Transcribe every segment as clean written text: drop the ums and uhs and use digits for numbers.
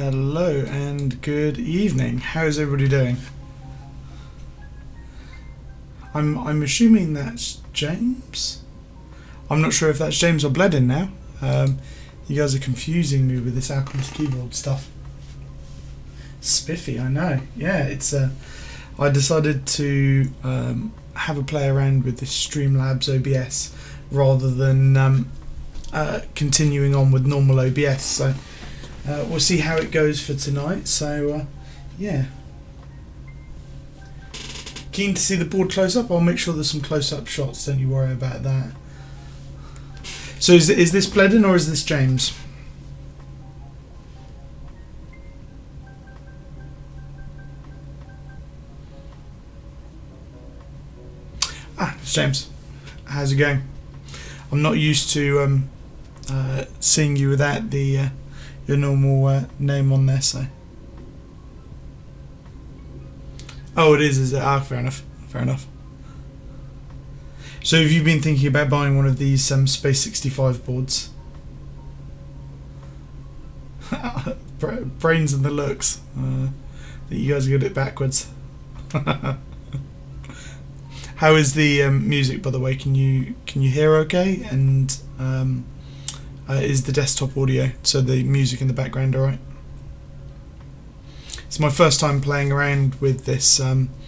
Hello and good evening. How is everybody doing? I'm assuming that's James. I'm not sure if that's James or Bledin now. You guys are confusing me with this Alchemist keyboard stuff. Spiffy, I know. Yeah, it's. I decided to have a play around with this Streamlabs OBS rather than continuing on with normal OBS. So we'll see how it goes for tonight. So yeah. Keen to see the board close up? I'll make sure there's some close up shots. Don't you worry about that. So is this Bledin or is this James? Ah, it's James. How's it going? I'm not used to seeing you without the your normal name on there, so. Oh, it is it? Ah, fair enough. Fair enough. So have you been thinking about buying one of these Space65 boards? Brains and the looks. That you guys got it backwards. How is the music, by the way? Can you hear okay? And is the desktop audio, so the music in the background, alright? It's my first time playing around with this with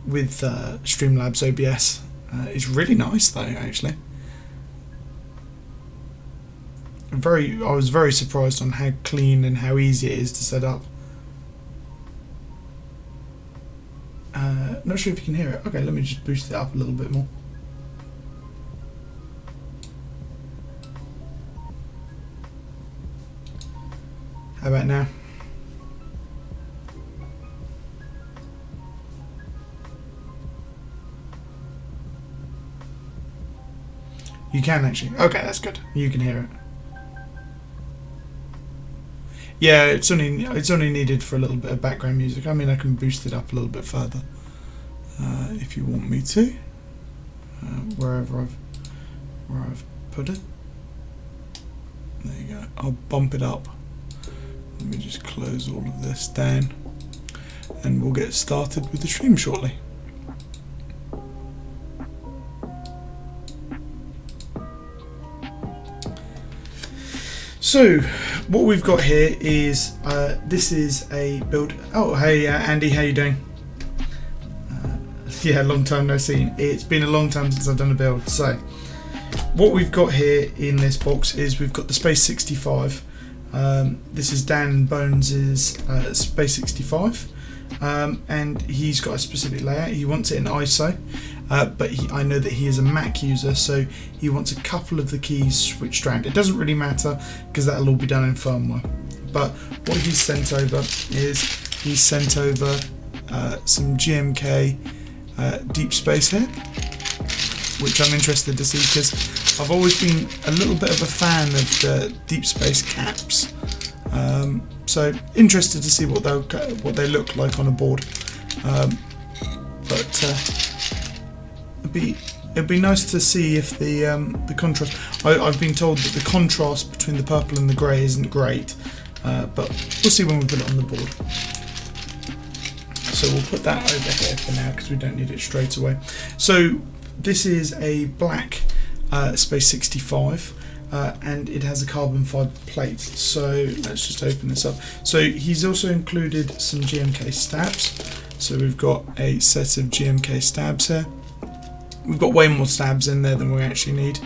Streamlabs OBS. It's really nice though, actually. I was very surprised on how clean and how easy it is to set up. Not sure if you can hear it. Okay, let me just boost it up a little bit more. How about now? You can actually. Okay, that's good. You can hear it. Yeah, it's only needed for a little bit of background music. I mean, I can boost it up a little bit further if you want me to. Wherever I've put it. There you go. I'll bump it up. Let me just close all of this down, and we'll get started with the stream shortly. So, what we've got here is, this is a build. Oh, hey Andy, how you doing? Yeah, long time no see. It's been a long time since I've done a build. So, what we've got here in this box is we've got the Space65. This is Dan Bones' Space65, and he's got a specific layout. He wants it in ISO. But I know that he is a Mac user, so he wants a couple of the keys switched around. It doesn't really matter because that'll all be done in firmware. But what he's sent over is he's sent over some GMK Deep Space here, which I'm interested to see because I've always been a little bit of a fan of the Deep Space caps. So interested to see what they look like on a board. It'd be nice to see if the contrast. I've been told that the contrast between the purple and the grey isn't great, but we'll see when we put it on the board. So we'll put that over here for now because we don't need it straight away. So this is a black Space65, and it has a carbon fibre plate. So let's just open this up. So he's also included some GMK stabs. So we've got a set of GMK stabs here. We've got way more stabs in there than we actually need,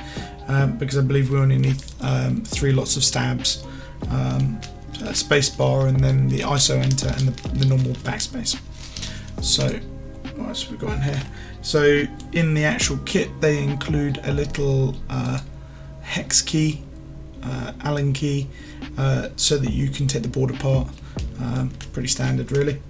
because I believe we only need 3 lots of stabs. A space bar and then the ISO enter and the normal backspace. So what else have we got in here? So in the actual kit they include a little hex key, Allen key, so that you can take the board apart. Pretty standard really.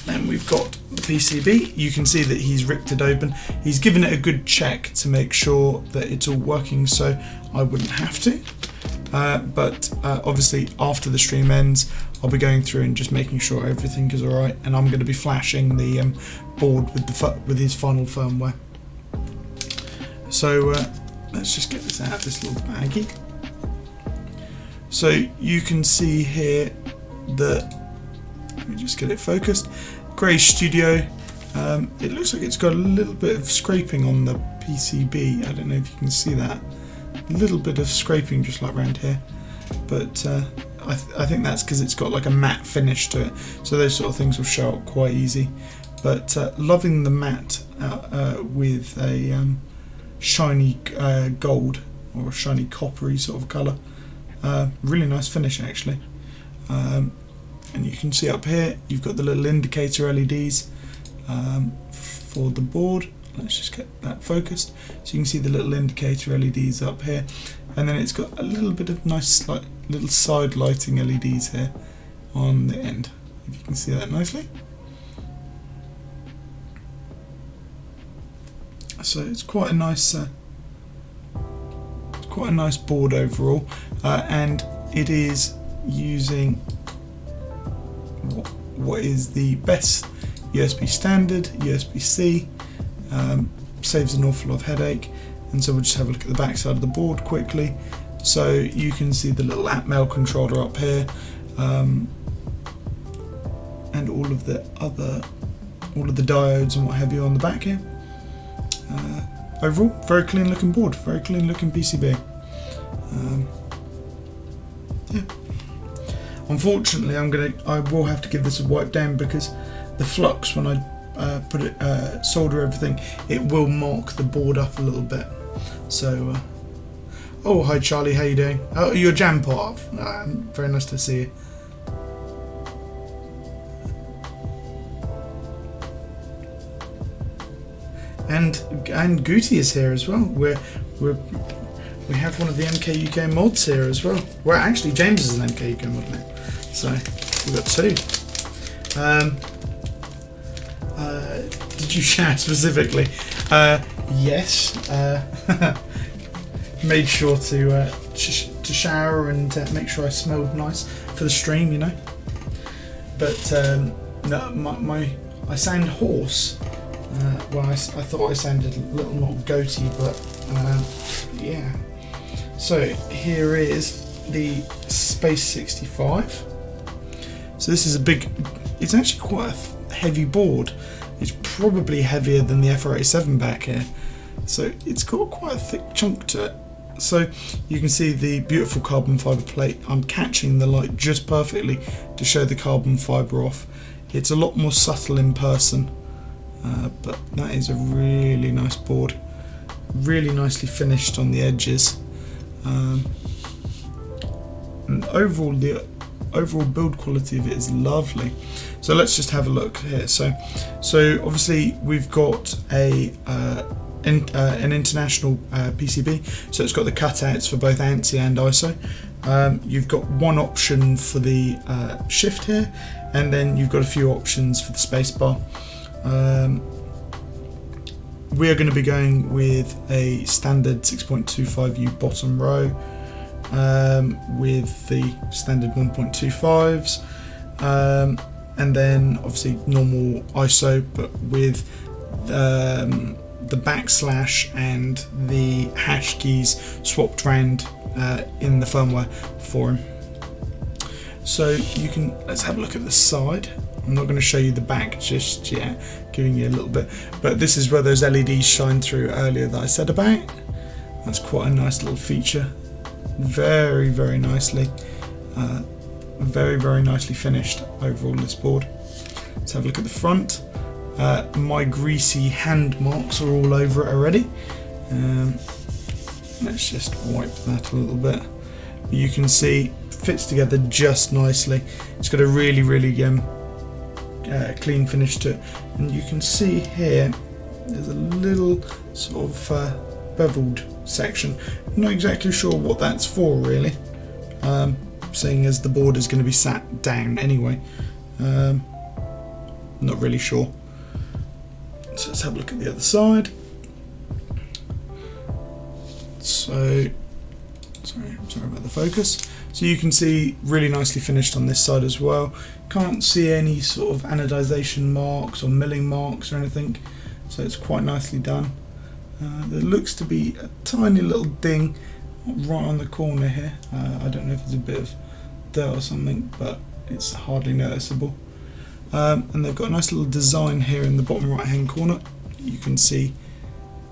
Then we've got the PCB. You can see that he's ripped it open. He's given it a good check to make sure that it's all working, so I wouldn't have to. But obviously after the stream ends I'll be going through and just making sure everything is alright, and I'm going to be flashing the board with his final firmware. So let's just get this out of this little baggie. So you can see here that, let me just get it focused, Grey Studio. It looks like it's got a little bit of scraping on the PCB. I don't know if you can see that. A little bit of scraping just like around here. But I think that's because it's got like a matte finish to it. So those sort of things will show up quite easy. But loving the matte with a shiny gold or a shiny coppery sort of colour. Really nice finish actually. And you can see up here you've got the little indicator LEDs for the board. Let's just get that focused. So you can see the little indicator LEDs up here, and then it's got a little bit of nice like little side lighting LEDs here on the end, if you can see that nicely. So it's quite a nice board overall, and it is using what is the best USB standard, USB-C, saves an awful lot of headache. And so we'll just have a look at the back side of the board quickly. So you can see the little Atmel controller up here, and all of the diodes and what have you on the back here. Overall, very clean looking board, very clean looking PCB. Yeah. Unfortunately, I will have to give this a wipe down because the flux, when I put it, solder everything, it will mark the board up a little bit. So, oh hi Charlie, how you doing? Oh, you're jam part. Very nice to see you. And Guti is here as well. We have one of the MK UK mods here as well. Well, actually, James is an MK UK mod now, so we've got two. Did you shower specifically? Yes. Made sure to shower and make sure I smelled nice for the stream, you know. But no, I sound hoarse. Well, I thought I sounded a little not goaty, but yeah. So here is the Space65. So this is a big, it's actually quite a heavy board. It's probably heavier than the FR87 back here. So it's got quite a thick chunk to it. So you can see the beautiful carbon fibre plate. I'm catching the light just perfectly to show the carbon fibre off. It's a lot more subtle in person, but that is a really nice board. Really nicely finished on the edges. And overall, the overall build quality of it is lovely. So let's just have a look here. So obviously we've got an international PCB, so it's got the cutouts for both ANSI and ISO. You've got one option for the shift here, and then you've got a few options for the spacebar. We are going to be going with a standard 6.25U bottom row with the standard 1.25s, and then obviously normal ISO, but with the backslash and the hash keys swapped around in the firmware for him. So you can, let's have a look at the side. I'm not going to show you the back just yet, giving you a little bit, but this is where those LEDs shine through earlier that I said about. That's quite a nice little feature. Very, very nicely, very nicely finished overall this board. Let's have a look at the front. My greasy hand marks are all over it already. Let's just wipe that a little bit. You can see fits together just nicely. It's got a really clean finish to it, and you can see here there's a little sort of beveled section. I'm not exactly sure what that's for really, seeing as the board is going to be sat down anyway. Not really sure. So let's have a look at the other side. So sorry about the focus. So you can see really nicely finished on this side as well. Can't see any sort of anodization marks or milling marks or anything, so it's quite nicely done. There looks to be a tiny little ding right on the corner here. I don't know if there's a bit of dirt or something, but it's hardly noticeable. And they've got a nice little design here in the bottom right hand corner. You can see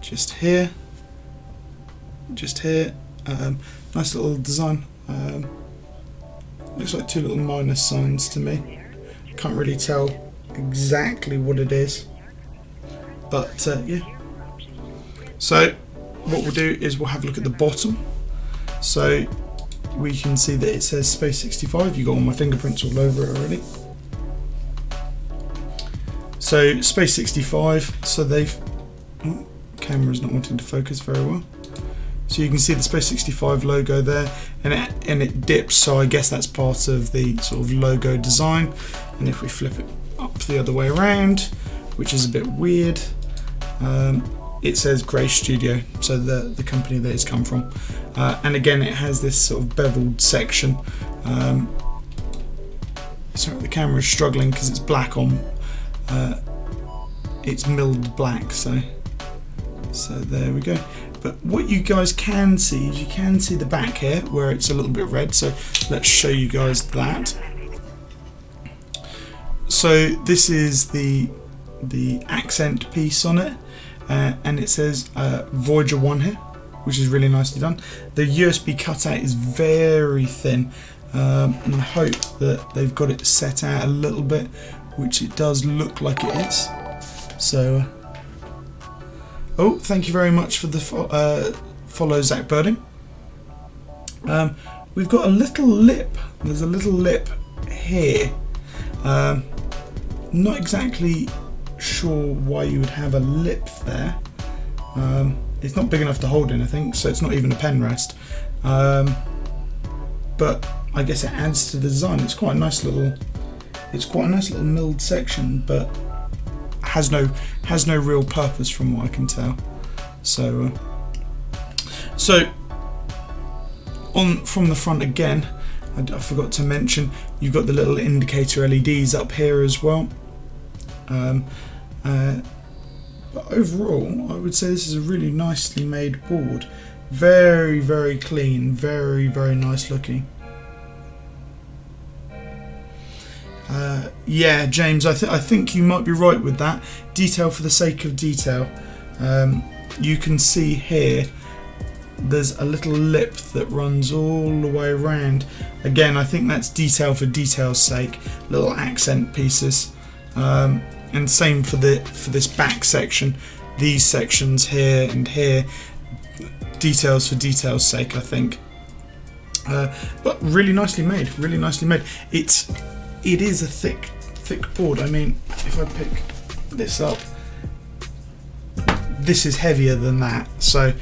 just here, nice little design. Looks like two little minus signs to me. Can't really tell exactly what it is, but yeah. So what we'll do is we'll have a look at the bottom. So we can see that it says Space65. You got all my fingerprints all over it already. So Space65. So they've camera's not wanting to focus very well. So you can see the Space65 logo there, and it dips. So I guess that's part of the sort of logo design. And if we flip it up the other way around, which is a bit weird, it says Grey Studio, so the company that it's come from. And again, it has this sort of beveled section. Sorry, the camera is struggling because it's black on. It's milled black, so there we go. But what you guys can see is you can see the back here where it's a little bit red. So let's show you guys that. So this is the accent piece on it. And it says Voyager 1 here, which is really nicely done. The USB cutout is very thin, and I hope that they've got it set out a little bit, which it does look like it is. So, oh, thank you very much for the follow, Zach Birding. We've got a little lip. There's a little lip here. Not exactly sure why you would have a lip there. It's not big enough to hold anything, so it's not even a pen rest. But I guess it adds to the design. It's quite a nice little milled section, but has no real purpose from what I can tell. So from the front again, I forgot to mention, you've got the little indicator LEDs up here as well. But overall, I would say this is a really nicely made board. Very, very clean, very, very nice looking. Yeah, James, I think you might be right with that. Detail for the sake of detail. You can see here there's a little lip that runs all the way around. Again, I think that's detail for detail's sake, little accent pieces. And same for this back section, these sections here and here, details for detail's sake, I think. But really nicely made, really nicely made. It is a thick board. I mean, if I pick this up, this is heavier than that, so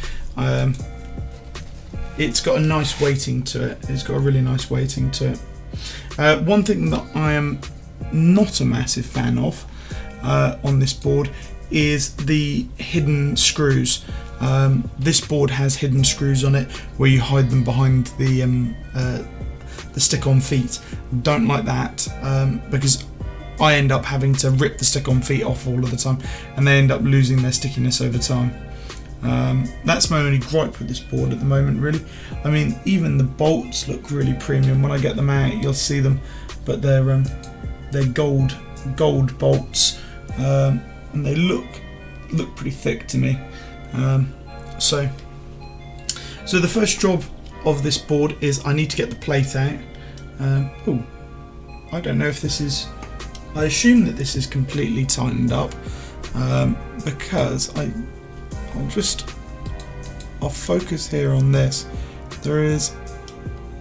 it's got a nice weighting to it. It's got a really nice weighting to it. One thing that I am not a massive fan of on this board is the hidden screws. This board has hidden screws on it where you hide them behind the stick-on feet. Don't like that, because I end up having to rip the stick-on feet off all of the time, and they end up losing their stickiness over time. That's my only gripe with this board at the moment, really. I mean, even the bolts look really premium. When I get them out, you'll see them, but they're gold bolts, and they look pretty thick to me. So the first job of this board is I need to get the plate out. Oh, I don't know if this is. I assume that this is completely tightened up, because I'll focus here on this. There is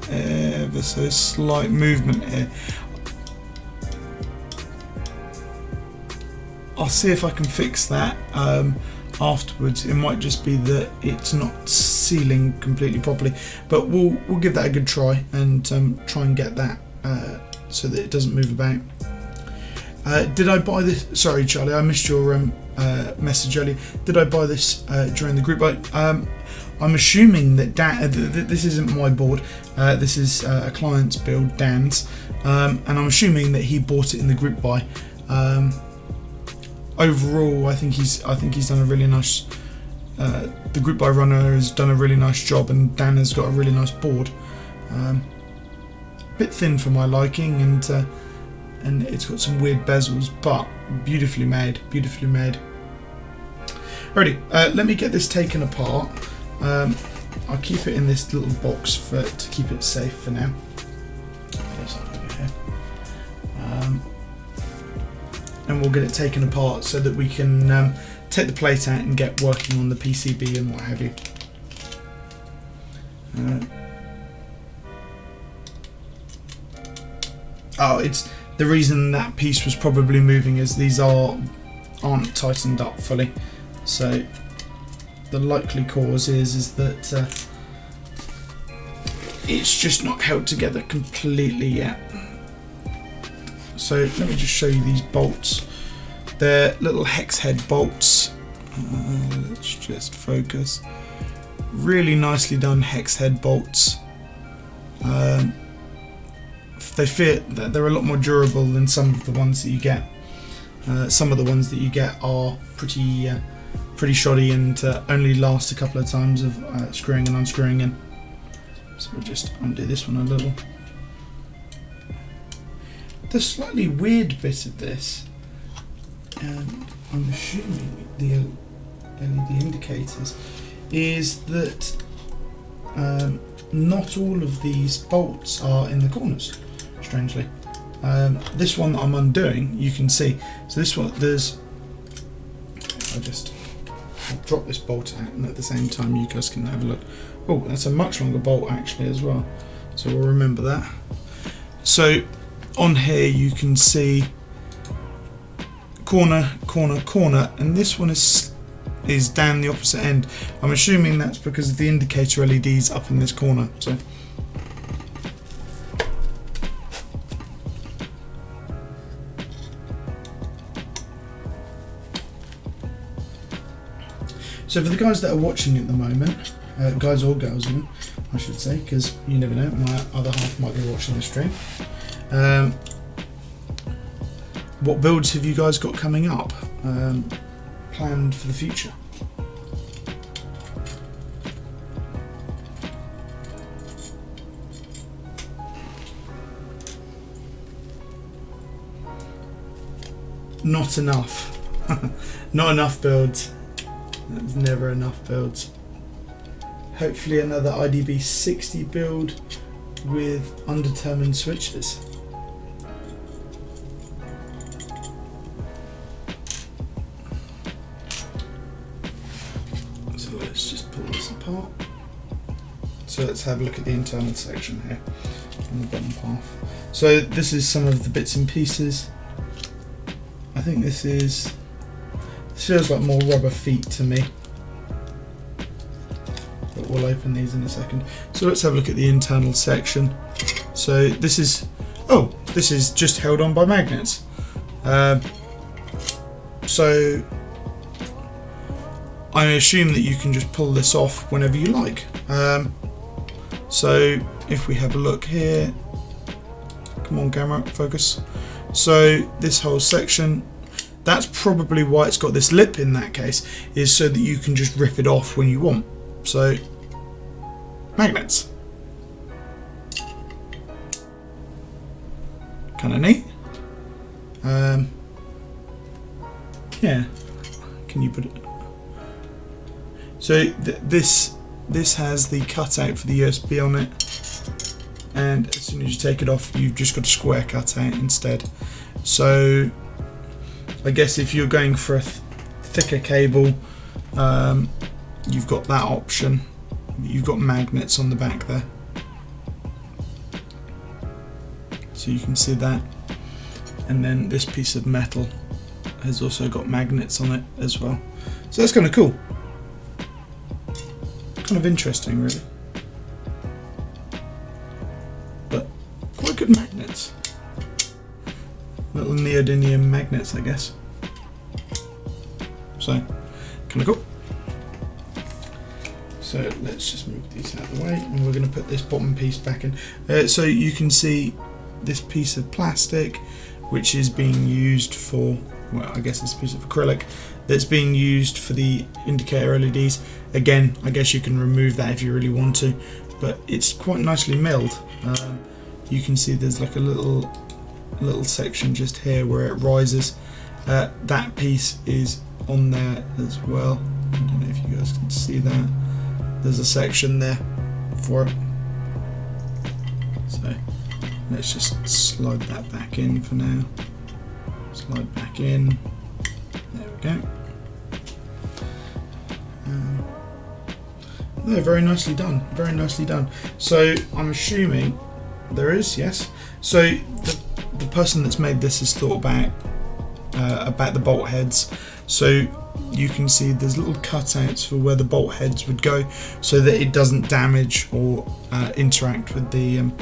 ever so slight movement here. I'll see if I can fix that afterwards. It might just be that it's not sealing completely properly, but we'll give that a good try and try and get that so that it doesn't move about. Did I buy this? Sorry, Charlie, I missed your message earlier. Did I buy this during the group buy? I'm assuming that this isn't my board. This is a client's build, Dan's, and I'm assuming that he bought it in the group buy. Overall, I think he's done a really nice the group by Runner has done a really nice job, and Dan has got a really nice board. Bit thin for my liking, and it's got some weird bezels, but beautifully made, beautifully made. Alrighty, let me get this taken apart. I'll keep it in this little box to keep it safe for now. And we'll get it taken apart so that we can take the plate out and get working on the PCB and what have you. It's the reason that piece was probably moving is these aren't tightened up fully. So the likely cause is that it's just not held together completely yet. So let me just show you these bolts. They're little hex head bolts. Let's just focus. Really nicely done hex head bolts. They fit. They're a lot more durable than some of the ones that you get. Some of the ones that you get are pretty shoddy and only last a couple of times of screwing and unscrewing in. So we'll just undo this one a little. The slightly weird bit of this, and I'm assuming the LED indicators, is that not all of these bolts are in the corners, strangely. This one that I'm undoing, you can see, so this one, I'll drop this bolt out, and at the same time you guys can have a look. Oh, that's a much longer bolt actually as well, so we'll remember that. So on here you can see corner, corner, corner, and this one is down the opposite end. I'm assuming that's because of the indicator LEDs up in this corner. So for the guys that are watching at the moment, guys or girls even, I should say, because you never know, my other half might be watching the stream. What builds have you guys got coming up, planned for the future? Not enough. Not enough builds. There's never enough builds. Hopefully another IDB 60 build with undetermined switches. So let's just pull this apart. So let's have a look at the internal section here on the bottom half. So this is some of the bits and pieces. I think this feels like more rubber feet to me. But we'll open these in a second. So let's have a look at the internal section. So this is just held on by magnets. So I assume that you can just pull this off whenever you like. So if we have a look here, come on camera, focus. So this whole section, that's probably why it's got this lip in that case, is so that you can just rip it off when you want. So, magnets. Kind of neat. Yeah. Can you put it? So this has the cutout for the USB on it, and as soon as you take it off, you've just got a square cutout instead. So I guess if you're going for a thicker cable, you've got that option. You've got magnets on the back there, so you can see that. And then this piece of metal has also got magnets on it as well. So that's kind of cool. Kind of interesting, really. But quite good magnets. Little neodymium magnets, I guess. So, kind of cool. So let's just move these out of the way, and we're going to put this bottom piece back in. So you can see this piece of plastic, which is being used for well, I guess it's a piece of acrylic that's being used for the indicator LEDs. Again, I guess you can remove that if you really want to, but it's quite nicely milled. You can see there's like a little section just here where it rises. That piece is on there as well. I don't know if you guys can see that. There's a section there for it. So let's just slide that back in for now. Slide back in. There we go. No, very nicely done. Very nicely done. So I'm assuming there is, yes. So the person that's made this has thought about the bolt heads. So you can see there's little cutouts for where the bolt heads would go, so that it doesn't damage or interact with the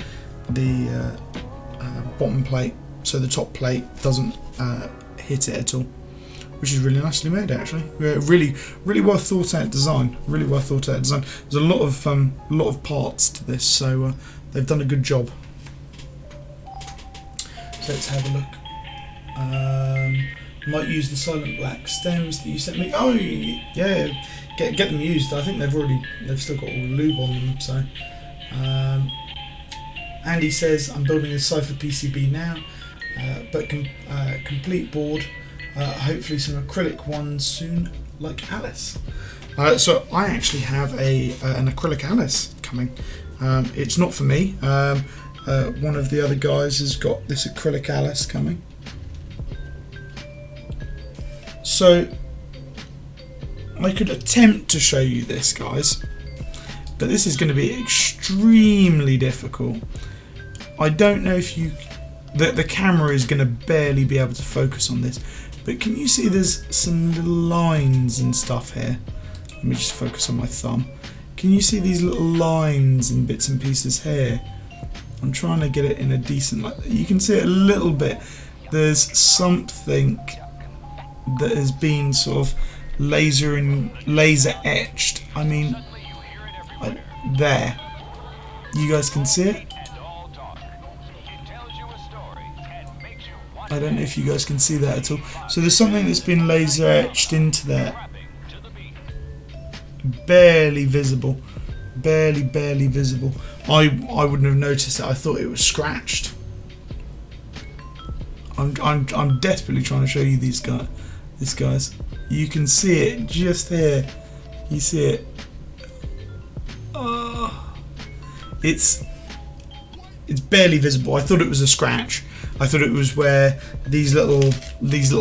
bottom plate, so the top plate doesn't hit it at all, which is really nicely made actually. Really well thought out design. Really well thought out design. There's a lot of parts to this, so they've done a good job. So let's have a look. Might use the silent black stems that you sent me. Oh yeah, get them used. I think they've still got all the lube on them. So Andy says I'm building a Cypher PCB now, but complete board. Hopefully some acrylic ones soon, like Alice. So I actually have an acrylic Alice coming. It's not for me. One of the other guys has got this acrylic Alice coming. So I could attempt to show you this, guys, but this is going to be extremely difficult. I don't know if the camera is going to barely be able to focus on this, but can you see there's some little lines and stuff here? Let me just focus on my thumb. Can you see these little lines and bits and pieces here? I'm trying to get it in a decent light. You can see it a little bit. There's something that has been sort of laser etched. I mean, there. You guys can see it? I don't know if you guys can see that at all. So there's something that's been laser etched into there. Barely visible. Barely visible. I wouldn't have noticed it. I thought it was scratched. I'm desperately trying to show you this guys. You can see it just here. You see it. It's barely visible. I thought it was a scratch. I thought it was where these little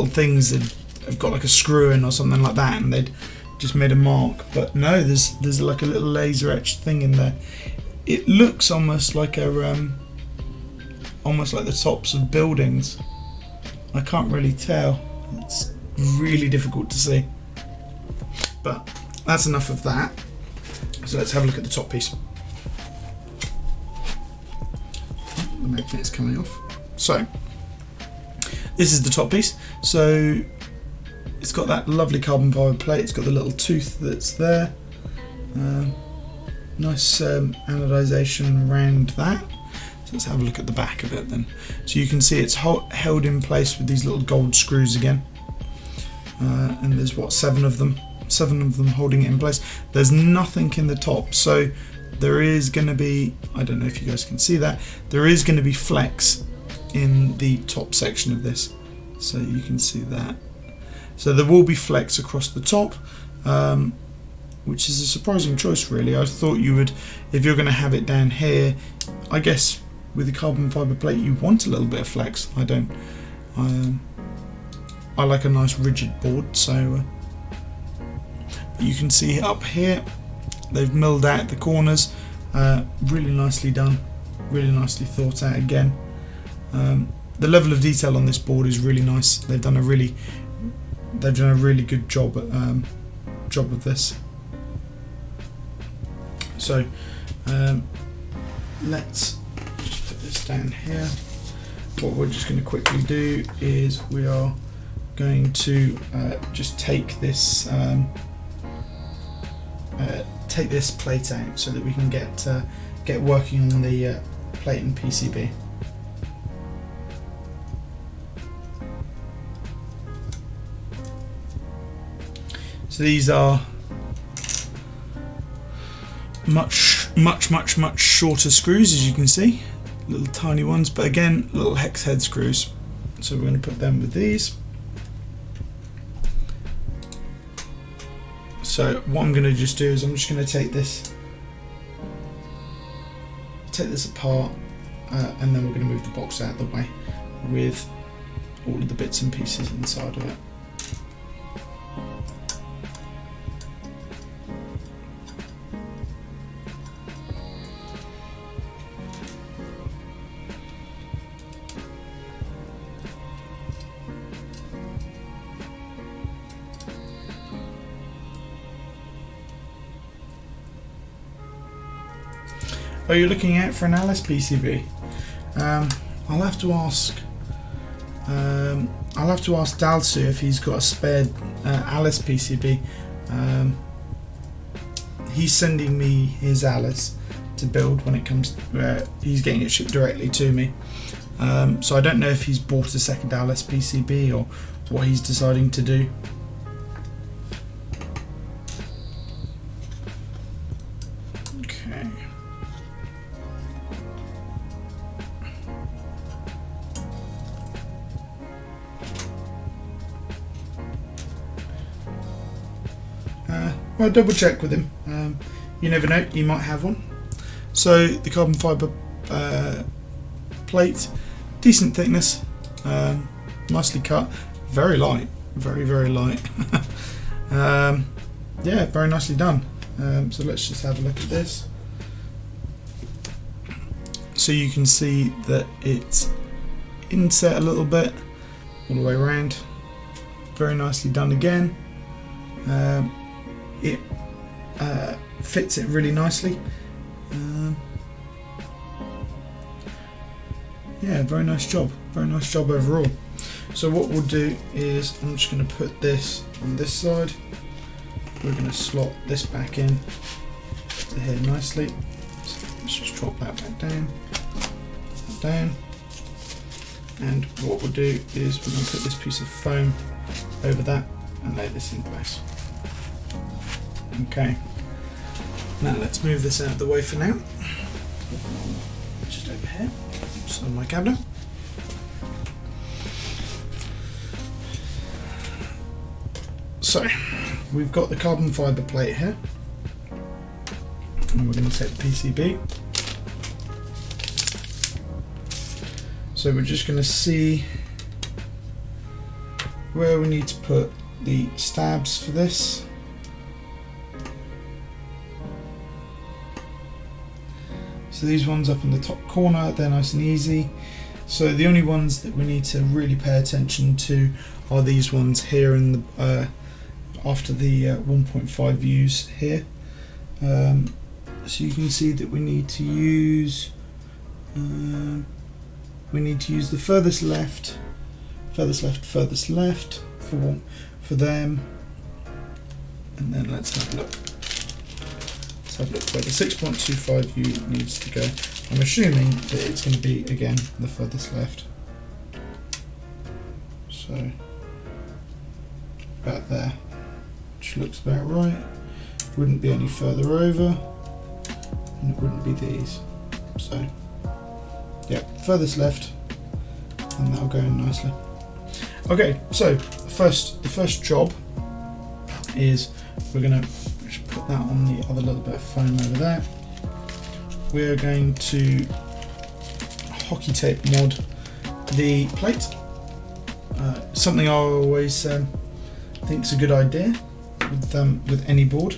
things have got like a screw in or something like that, and they'd just made a mark. But no, there's like a little laser etched thing in there. It looks almost like almost like the tops of buildings. I can't really tell. It's really difficult to see. But that's enough of that. So let's have a look at the top piece. The magnet's coming off. So this is the top piece. So it's got that lovely carbon fibre plate. It's got the little tooth that's there. Nice anodization around that. So let's have a look at the back of it then. So you can see it's held in place with these little gold screws again. And there's what, 7 of them holding it in place. There's nothing in the top, so there is going to be, I don't know if you guys can see that, there is going to be flex in the top section of this, so you can see that. So there will be flex across the top, which is a surprising choice really. I thought you would, if you're going to have it down here, I guess with the carbon fibre plate you want a little bit of flex. I don't. I like a nice rigid board, so you can see up here they've milled out the corners. Really nicely done, really nicely thought out again. The level of detail on this board is really nice. They've done a really good job of this. So let's just put this down here. What we're just going to quickly do is we are going to just take this plate out so that we can get working on the plate and PCB. So these are much shorter screws, as you can see, little tiny ones, but again little hex head screws. So we're going to put them with these. So what I'm going to just do is I'm just going to take this apart, and then we're going to move the box out of the way with all of the bits and pieces inside of it. Are you looking out for an Alice PCB? I'll have to ask Dalsu if he's got a spare Alice PCB. He's sending me his Alice to build when it comes. He's getting it shipped directly to me. So I don't know if he's bought a second Alice PCB or what he's deciding to do. I'll double check with him. You never know, you might have one. So the carbon fibre plate, decent thickness, nicely cut, very light, very light. Yeah, very nicely done. So let's just have a look at this. So you can see that it's inset a little bit all the way around. Very nicely done again. It fits it really nicely. Yeah, very nice job overall. So what we'll do is I'm just going to put this on this side. We're going to slot this back in to here nicely. So let's just drop that back down, and what we'll do is we're going to put this piece of foam over that and lay this in place. Okay, now let's move this out of the way for now. Just over here, just on my cabinet. So, we've got the carbon fibre plate here, and we're going to take the PCB. So we're just going to see where we need to put the stabs for this. So these ones up in the top corner, they're nice and easy. So the only ones that we need to really pay attention to are these ones here in the after the 1.5 views here. So you can see that we need to use the furthest left for them, and then let's have a look. Let's have a look where the 6.25 view needs to go. I'm assuming that it's going to be again the furthest left. So about there, which looks about right. Wouldn't be any further over, and it wouldn't be these. So yeah, furthest left, and that'll go in nicely. Okay, so the first job is we're going to just put that on the other little bit of foam over there. We're going to hockey tape mod the plate. Something I always think is a good idea with any board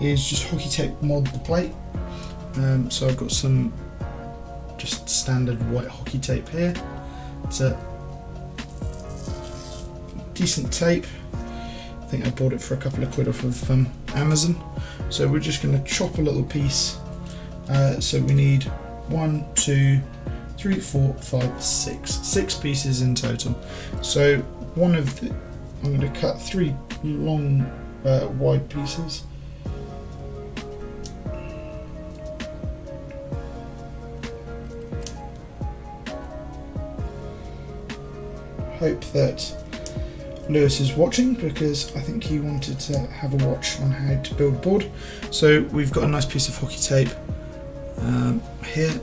is just hockey tape mod the plate. So I've got some just standard white hockey tape here. It's a decent tape. I think I bought it for a couple of quid off of Amazon. So we're just going to chop a little piece. So we need 1, 2, 3, 4, 5, 6 pieces in total. So I'm going to cut 3 long wide pieces. Hope that Lewis is watching because I think he wanted to have a watch on how to build a board. So we've got a nice piece of hockey tape here.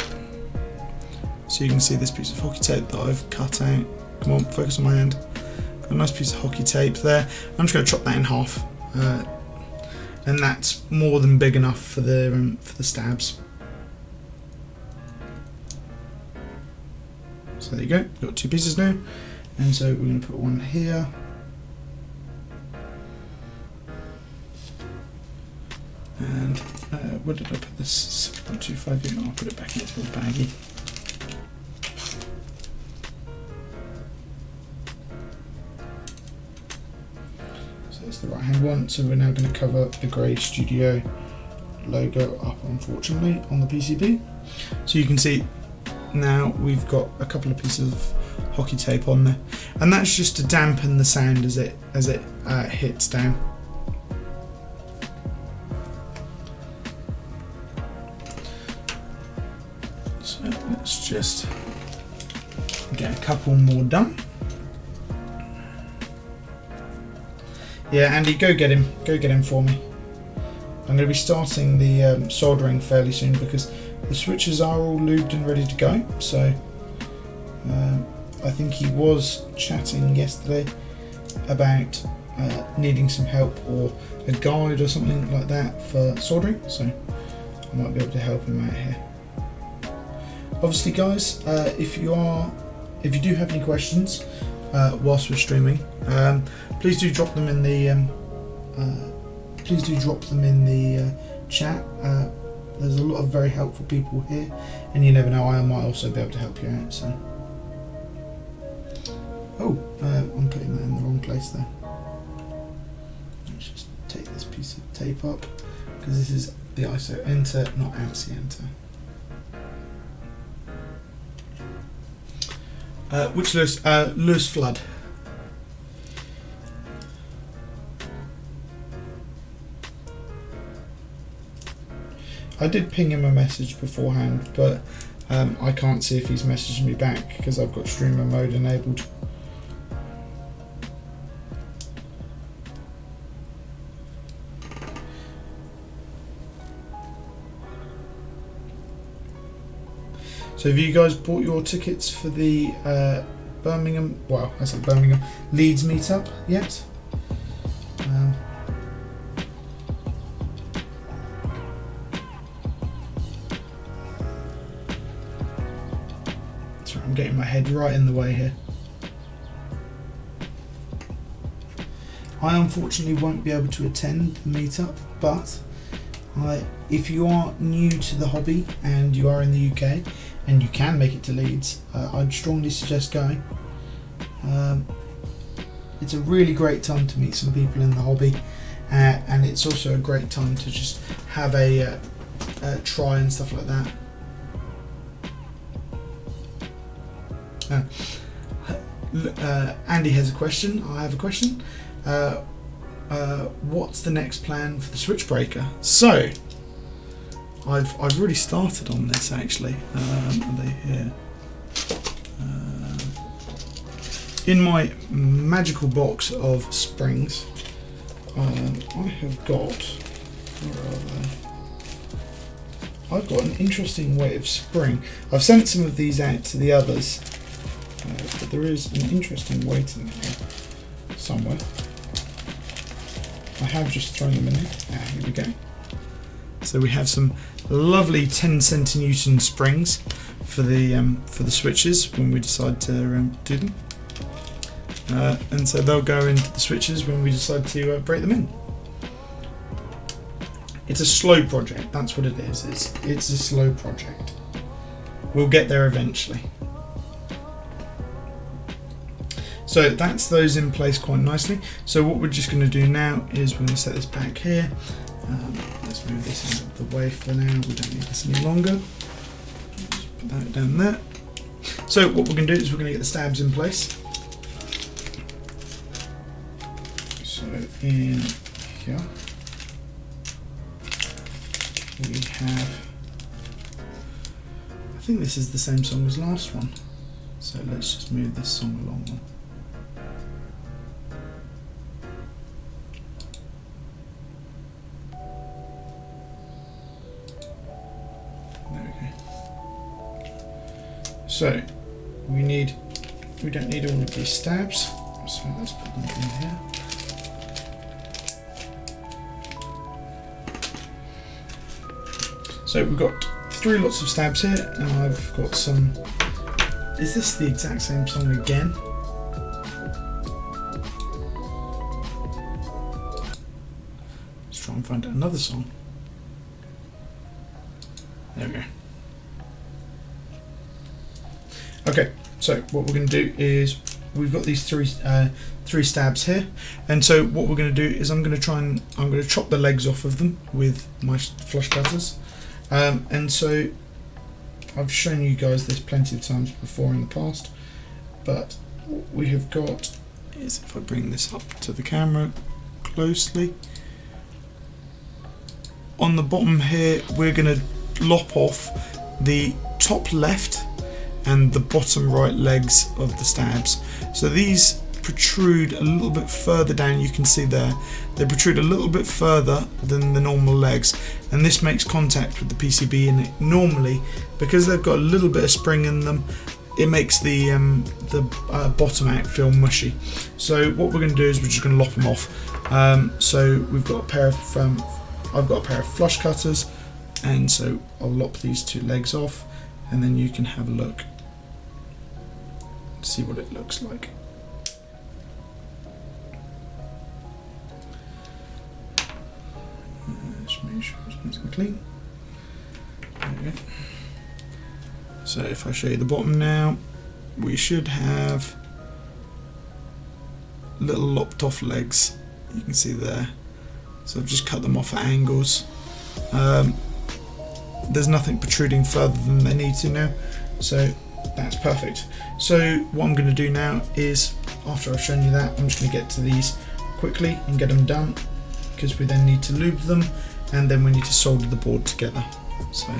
So you can see this piece of hockey tape that I've cut out. Come on, focus on my hand. Got a nice piece of hockey tape there. I'm just going to chop that in half, and that's more than big enough for the stabs. So there you go. Got 2 pieces now, and so we're going to put one here. And where did I put this 6.25 in? I'll put it back into the baggie. So it's the right hand one. So we're now going to cover the grey studio logo up, unfortunately, on the PCB. So you can see now we've got a couple of pieces of hockey tape on there, and that's just to dampen the sound as it hits down. So let's just get a couple more done. Yeah, Andy, go get him for me. I'm going to be starting the soldering fairly soon because the switches are all lubed and ready to go. So I think he was chatting yesterday about needing some help or a guide or something like that for soldering. So I might be able to help him out here. Obviously, guys, if you do have any questions whilst we're streaming, please do drop them in the chat. There's a lot of very helpful people here, and you never know, I might also be able to help you out. So, I'm putting that in the wrong place there. Let's just take this piece of tape up because this is the ISO enter, not ANSI enter. Which Lewis Flood. I did ping him a message beforehand, but I can't see if he's messaged me back because I've got streamer mode enabled. So have you guys bought your tickets for the Birmingham, well, I said Birmingham, Leeds meetup yet? Sorry, I'm getting my head right in the way here. I unfortunately won't be able to attend the meetup, but if you are new to the hobby and you are in the UK and you can make it to Leeds, I'd strongly suggest going. It's a really great time to meet some people in the hobby, and it's also a great time to just have a try and stuff like that. Andy has a question. I have a question. What's the next plan for the switch breaker? So I've really started on this actually. Are they here? In my magical box of springs, I have got. Where are they? I've got an interesting weight of spring. I've sent some of these out to the others, but there is an interesting weight in here somewhere. I have just thrown them in there. Here we go. So we have some lovely 10 centinewton springs for the switches when we decide to do them, and so they'll go into the switches when we decide to break them in. It's a slow project. That's what it is. It's a slow project. We'll get there eventually. So that's those in place quite nicely. So what we're just going to do now is we're going to set this back here. Let's move this out of the way for now. We don't need this any longer. Just put that down there. So what we're going to do is we're going to get the stabs in place. So in here we have, I think this is the same song as last one. So let's just move this song along. So we don't need all of these stabs, so let's put them in here. So we've got 3 lots of stabs here, and I've got some. Is this the exact same song again? Let's try and find another song. There we go. Okay, so what we're going to do is we've got these three stabs here, and so what we're going to do is I'm going to chop the legs off of them with my flush cutters, and so I've shown you guys this plenty of times before in the past, but what we have got is, if I bring this up to the camera closely, on the bottom here we're going to lop off the top left and the bottom right legs of the stabs. So these protrude a little bit further down, you can see there, they protrude a little bit further than the normal legs, and this makes contact with the PCB, and it normally, because they've got a little bit of spring in them, it makes the bottom out feel mushy. So what we're going to do is we're just going to lop them off. So we've got a pair of I've got a pair of flush cutters, and so I'll lop these 2 legs off, and then you can have a look, see what it looks like. Just make sure it's nice and clean. There we go. So if I show you the bottom now, we should have little lopped off legs, you can see there. So I've just cut them off at angles. There's nothing protruding further than they need to now, so that's perfect. So what I'm going to do now is, after I've shown you that, I'm just going to get to these quickly and get them done, because we then need to lube them, and then we need to solder the board together. So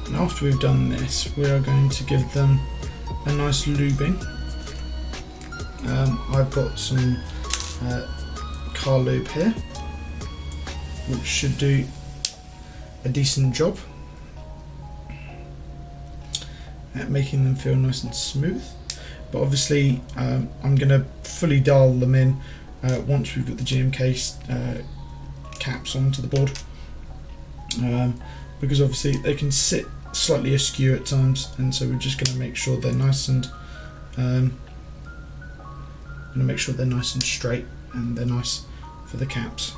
and after we've done this, we are going to give them a nice lubing. I've got some car lube here, which should do a decent job at making them feel nice and smooth. But obviously I'm going to fully dial them in once we've got the GMK caps onto the board, because obviously they can sit slightly askew at times, and so we're just going to make sure they're nice and straight, and they're nice for the caps.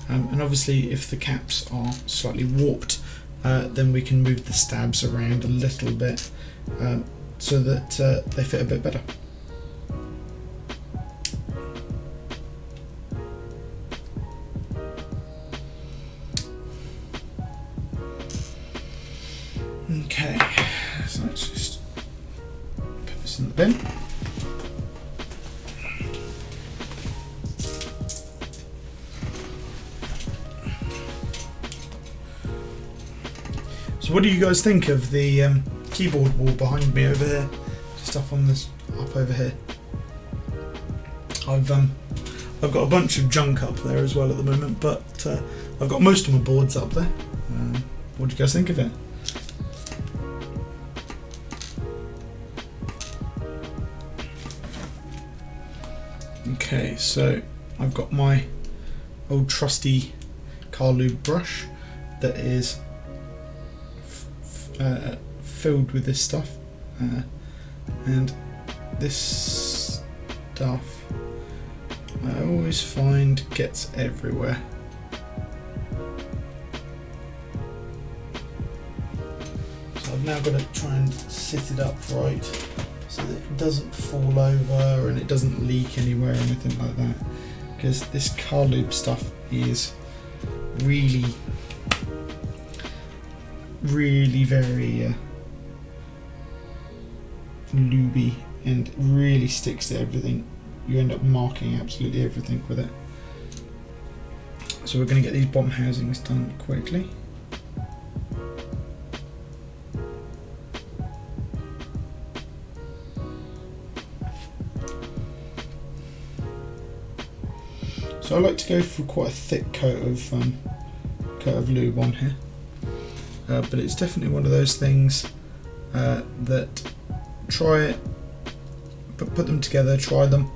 And obviously if the caps are slightly warped, then we can move the stabs around a little bit so that they fit a bit better. Okay, so let's just put this in the bin. So what do you guys think of the keyboard wall behind me over here? Just up on this, up over here. I've got a bunch of junk up there as well at the moment, but I've got most of my boards up there. What do you guys think of it? Okay, so I've got my old trusty car lube brush that is filled with this stuff, and this stuff I always find gets everywhere. So I've now got to try and sit it up right so that it doesn't fall over and it doesn't leak anywhere or anything like that, because this car lube stuff is really very lubey and really sticks to everything. You end up marking absolutely everything with it. So we're going to get these bottom housings done quickly. So I like to go for quite a thick coat of lube on here, but it's definitely one of those things that try it, but put them together, try them.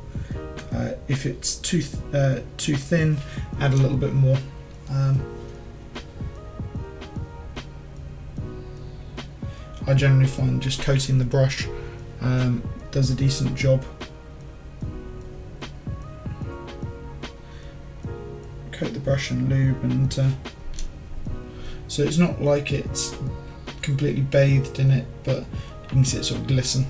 If it's too thin, add a little bit more. I generally find just coating the brush does a decent job. Coat the brush in lube, and so it's not like it's completely bathed in it, but you can see it sort of glisten.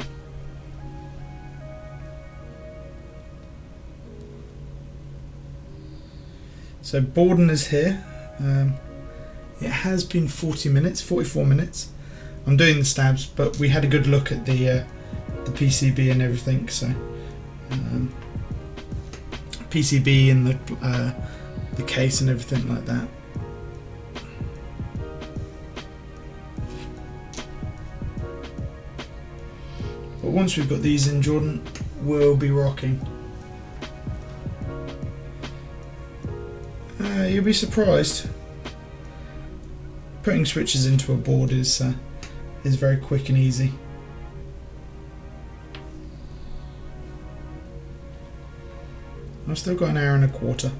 So Borden is here. It has been 44 minutes. I'm doing the stabs, but we had a good look at the PCB and everything. So PCB and the case and everything like that. But once we've got these in, Jordan, we'll be rocking. You'll be surprised. Putting switches into a board is very quick and easy. I've still got an hour and a quarter.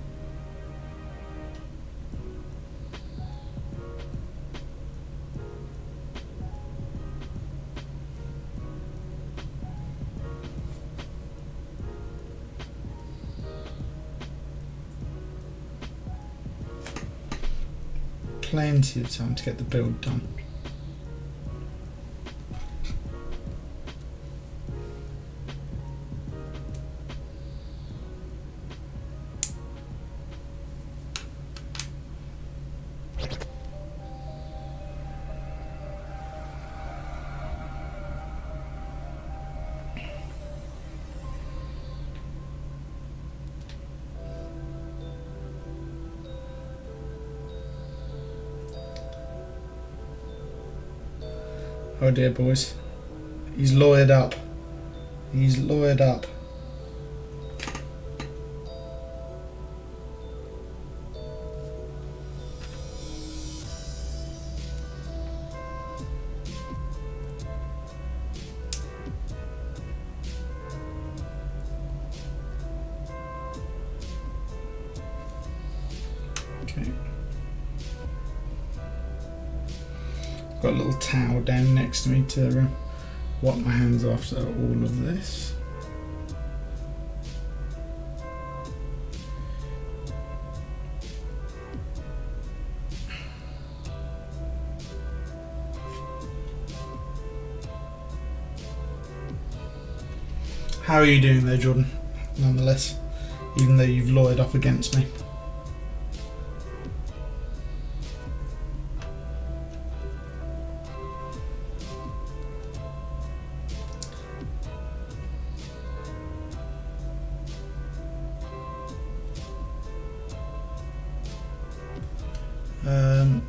Plenty of time to get the build done. Oh dear, boys. He's lawyered up. He's lawyered up. Okay. Got a little towel down next to me to wipe my hands after all of this. How are you doing there, Jordan? Nonetheless, even though you've lawyered up against me.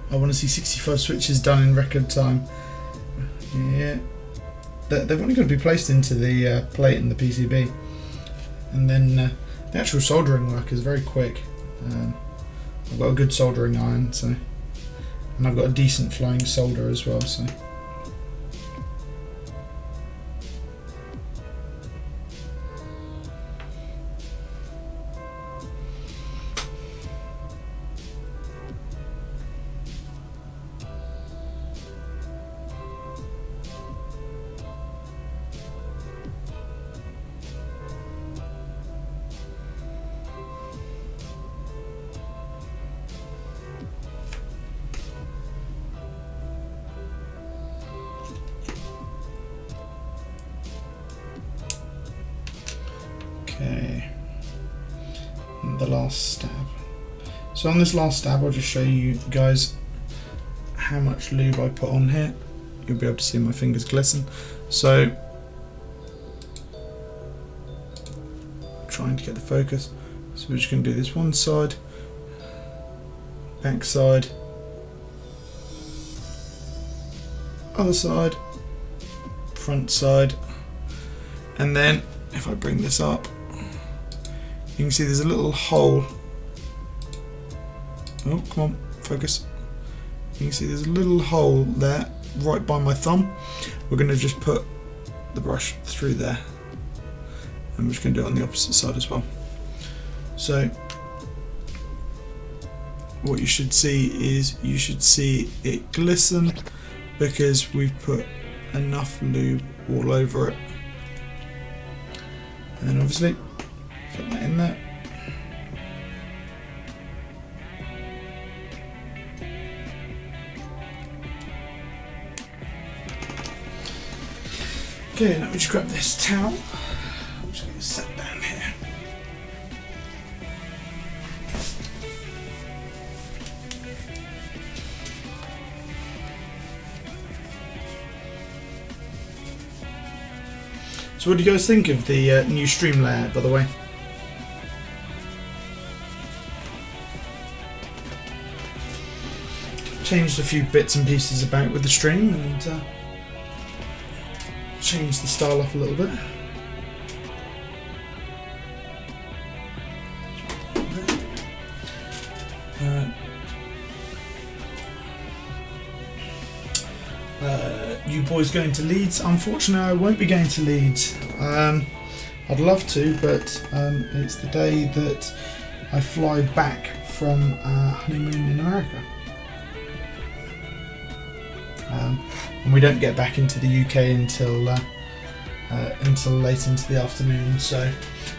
I want to see 65 switches done in record time. Yeah, they've only got to be placed into the plate and the PCB, and then the actual soldering work is very quick. I've got a good soldering iron, so, and I've got a decent flying solder as well. So. Okay, and the last stab. So on this last stab, I'll just show you guys how much lube I put on here. You'll be able to see my fingers glisten. So trying to get the focus. So we're just going to do this one side, back side, other side, front side, and then if I bring this up, you can see there's a little hole. Oh, come on, focus. You can see there's a little hole there, right by my thumb. We're going to just put the brush through there. I'm just going to do it on the opposite side as well. So what you should see is it glisten because we've put enough lube all over it. And then obviously put that in there. Okay, let me just grab this towel. I'm just going to set down here. So what do you guys think of the new stream layout, by the way? Changed a few bits and pieces about with the stream and changed the style up a little bit. You boys going to Leeds? Unfortunately, I won't be going to Leeds. I'd love to, but it's the day that I fly back from honeymoon in America. And we don't get back into the UK until late into the afternoon, so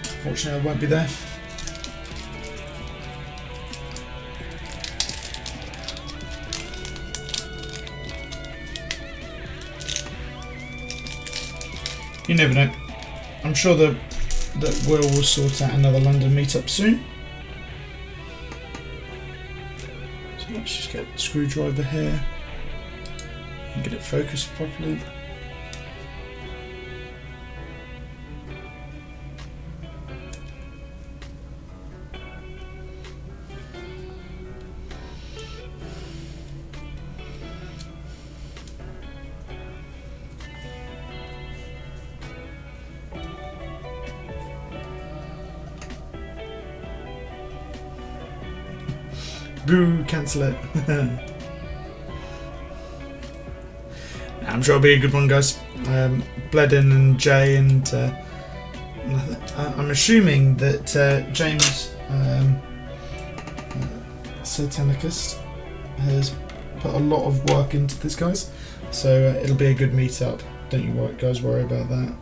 unfortunately I won't be there. You never know. I'm sure that Will sort out another London meetup soon. So let's just get the screwdriver here and get it focused properly. Boo, cancel it. I'm sure it'll be a good one, guys. Bledin and Jay and I'm assuming that James Satanicus has put a lot of work into this, guys. So it'll be a good meetup. Don't you guys worry about that.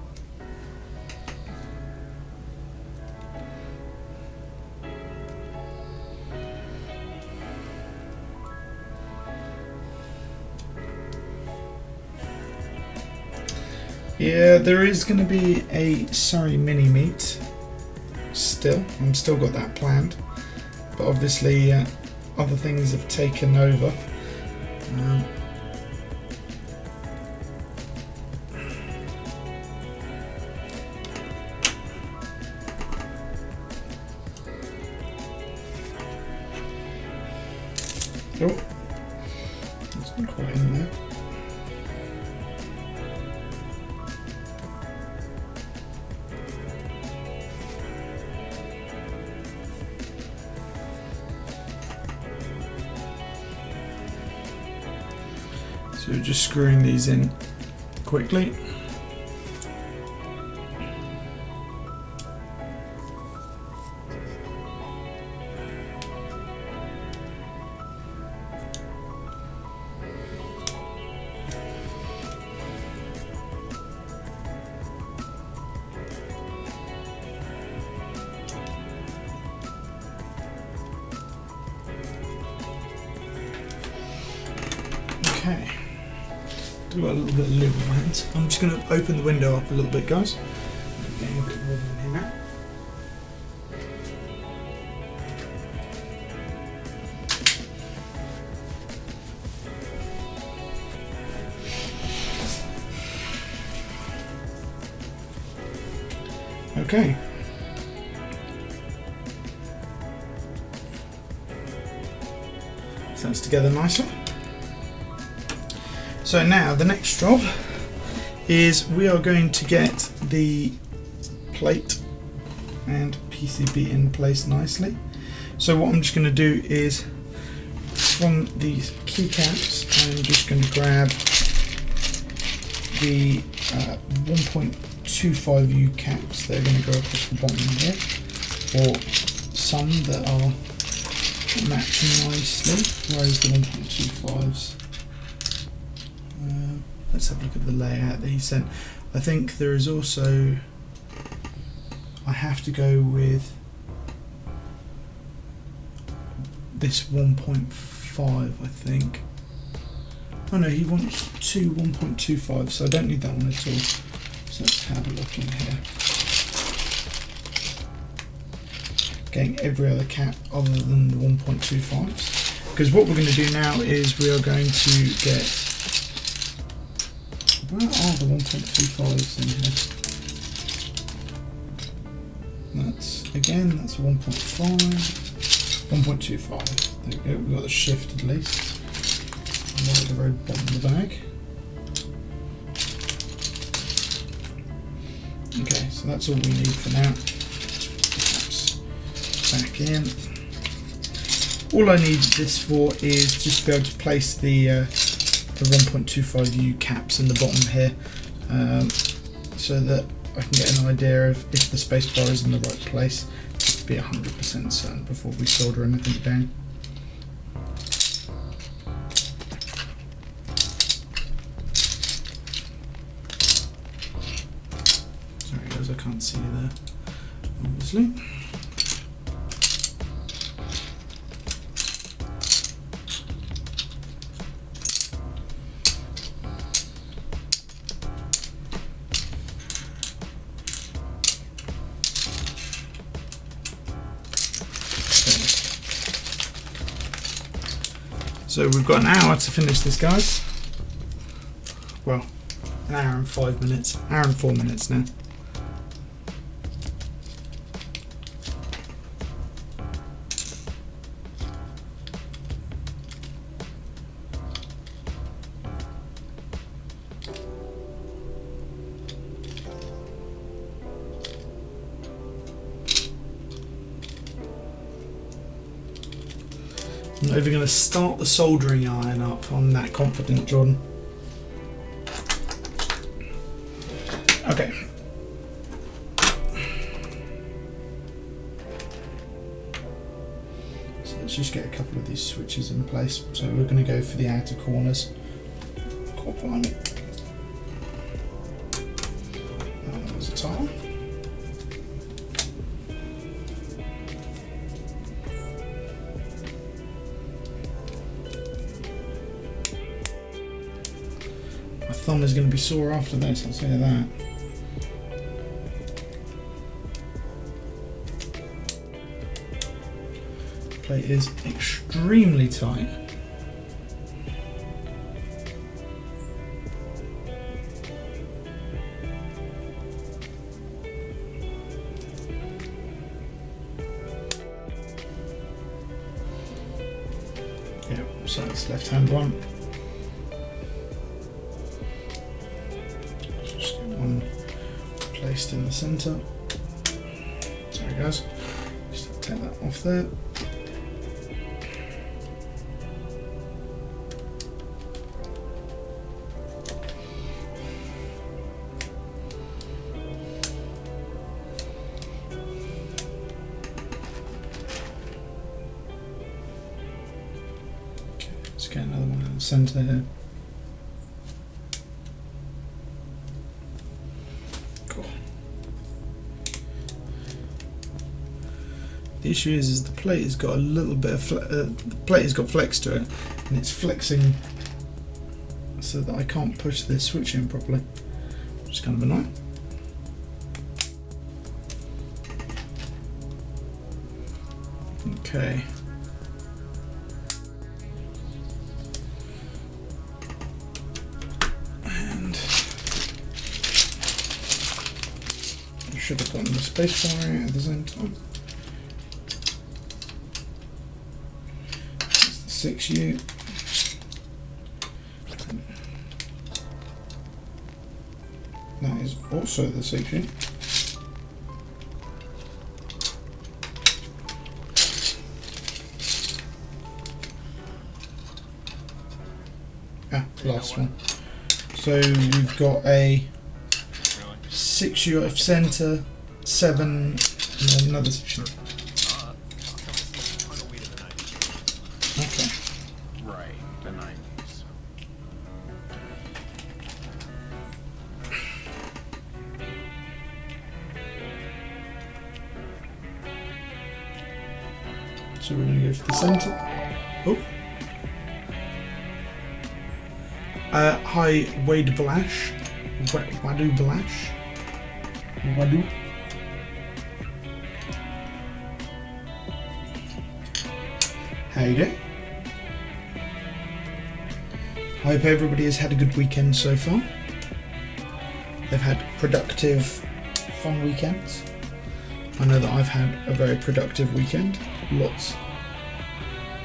Yeah, there is going to be a Surrey mini meet still. I'm still got that planned, but obviously other things have taken over. Oh, that's not quite in there. So just screwing these in quickly. Okay. Got a little bit of lube on my hands. I'm just going to open the window up a little bit, guys. I'm getting a bit warm in here now. Okay. So that's together nicely. So now the next job is we are going to get the plate and PCB in place nicely. So what I'm just going to do is from these keycaps, I'm just going to grab the 1.25U caps that are going to go across the bottom here, or some that are matching nicely. Where is the 1.25s? Let's have a look at the layout that he sent. I think there is also, I have to go with this 1.5, I think. Oh no, he wants two 1.25, so I don't need that one at all. So let's have a look in here. Getting every other cap other than the 1.25s. Because what we're going to do now is we are going to get, where are the 1.25s in here? That's a 1.5, 1.25. There we go, we've got the shift at least. Right at the very bottom of the bag. Okay, so that's all we need for now. Just put the caps back in. All I need this for is just to be able to place the 1.25U caps in the bottom here, so that I can get an idea of if the spacebar is in the right place, just to be 100% certain before we solder anything down. Sorry guys, I can't see you there, obviously. So we've got an hour to finish this, guys. Well, an hour and 5 minutes, hour and 4 minutes now. I'm not even going to start the soldering iron up. I'm that confident, Jordan. Okay. So let's just get a couple of these switches in place. So we're going to go for the outer corners. God blimey. There's a tile. Thumb is going to be sore after this, I'll say that. The plate is extremely tight. Yeah, so it's left hand one. Placed in the centre. Sorry guys, just take that off there. Okay, let's get another one in the centre here. The issue is the plate has got a little bit of the plate has got flex to it, and it's flexing so that I can't push the switch in properly, which is kind of annoying. Okay. And I should have gotten the spacebar at the same time. 6U. That is also the 6U. Last one. So we've got a 6U of centre, 7, and then another 6U. Okay. Right, the 90s. So we're going to go for the centre. Oh. Hi, Wade Blash. Wadu Blash. Wadu. How you doing? I hope everybody has had a good weekend so far. They've had productive, fun weekends. I know that I've had a very productive weekend. Lots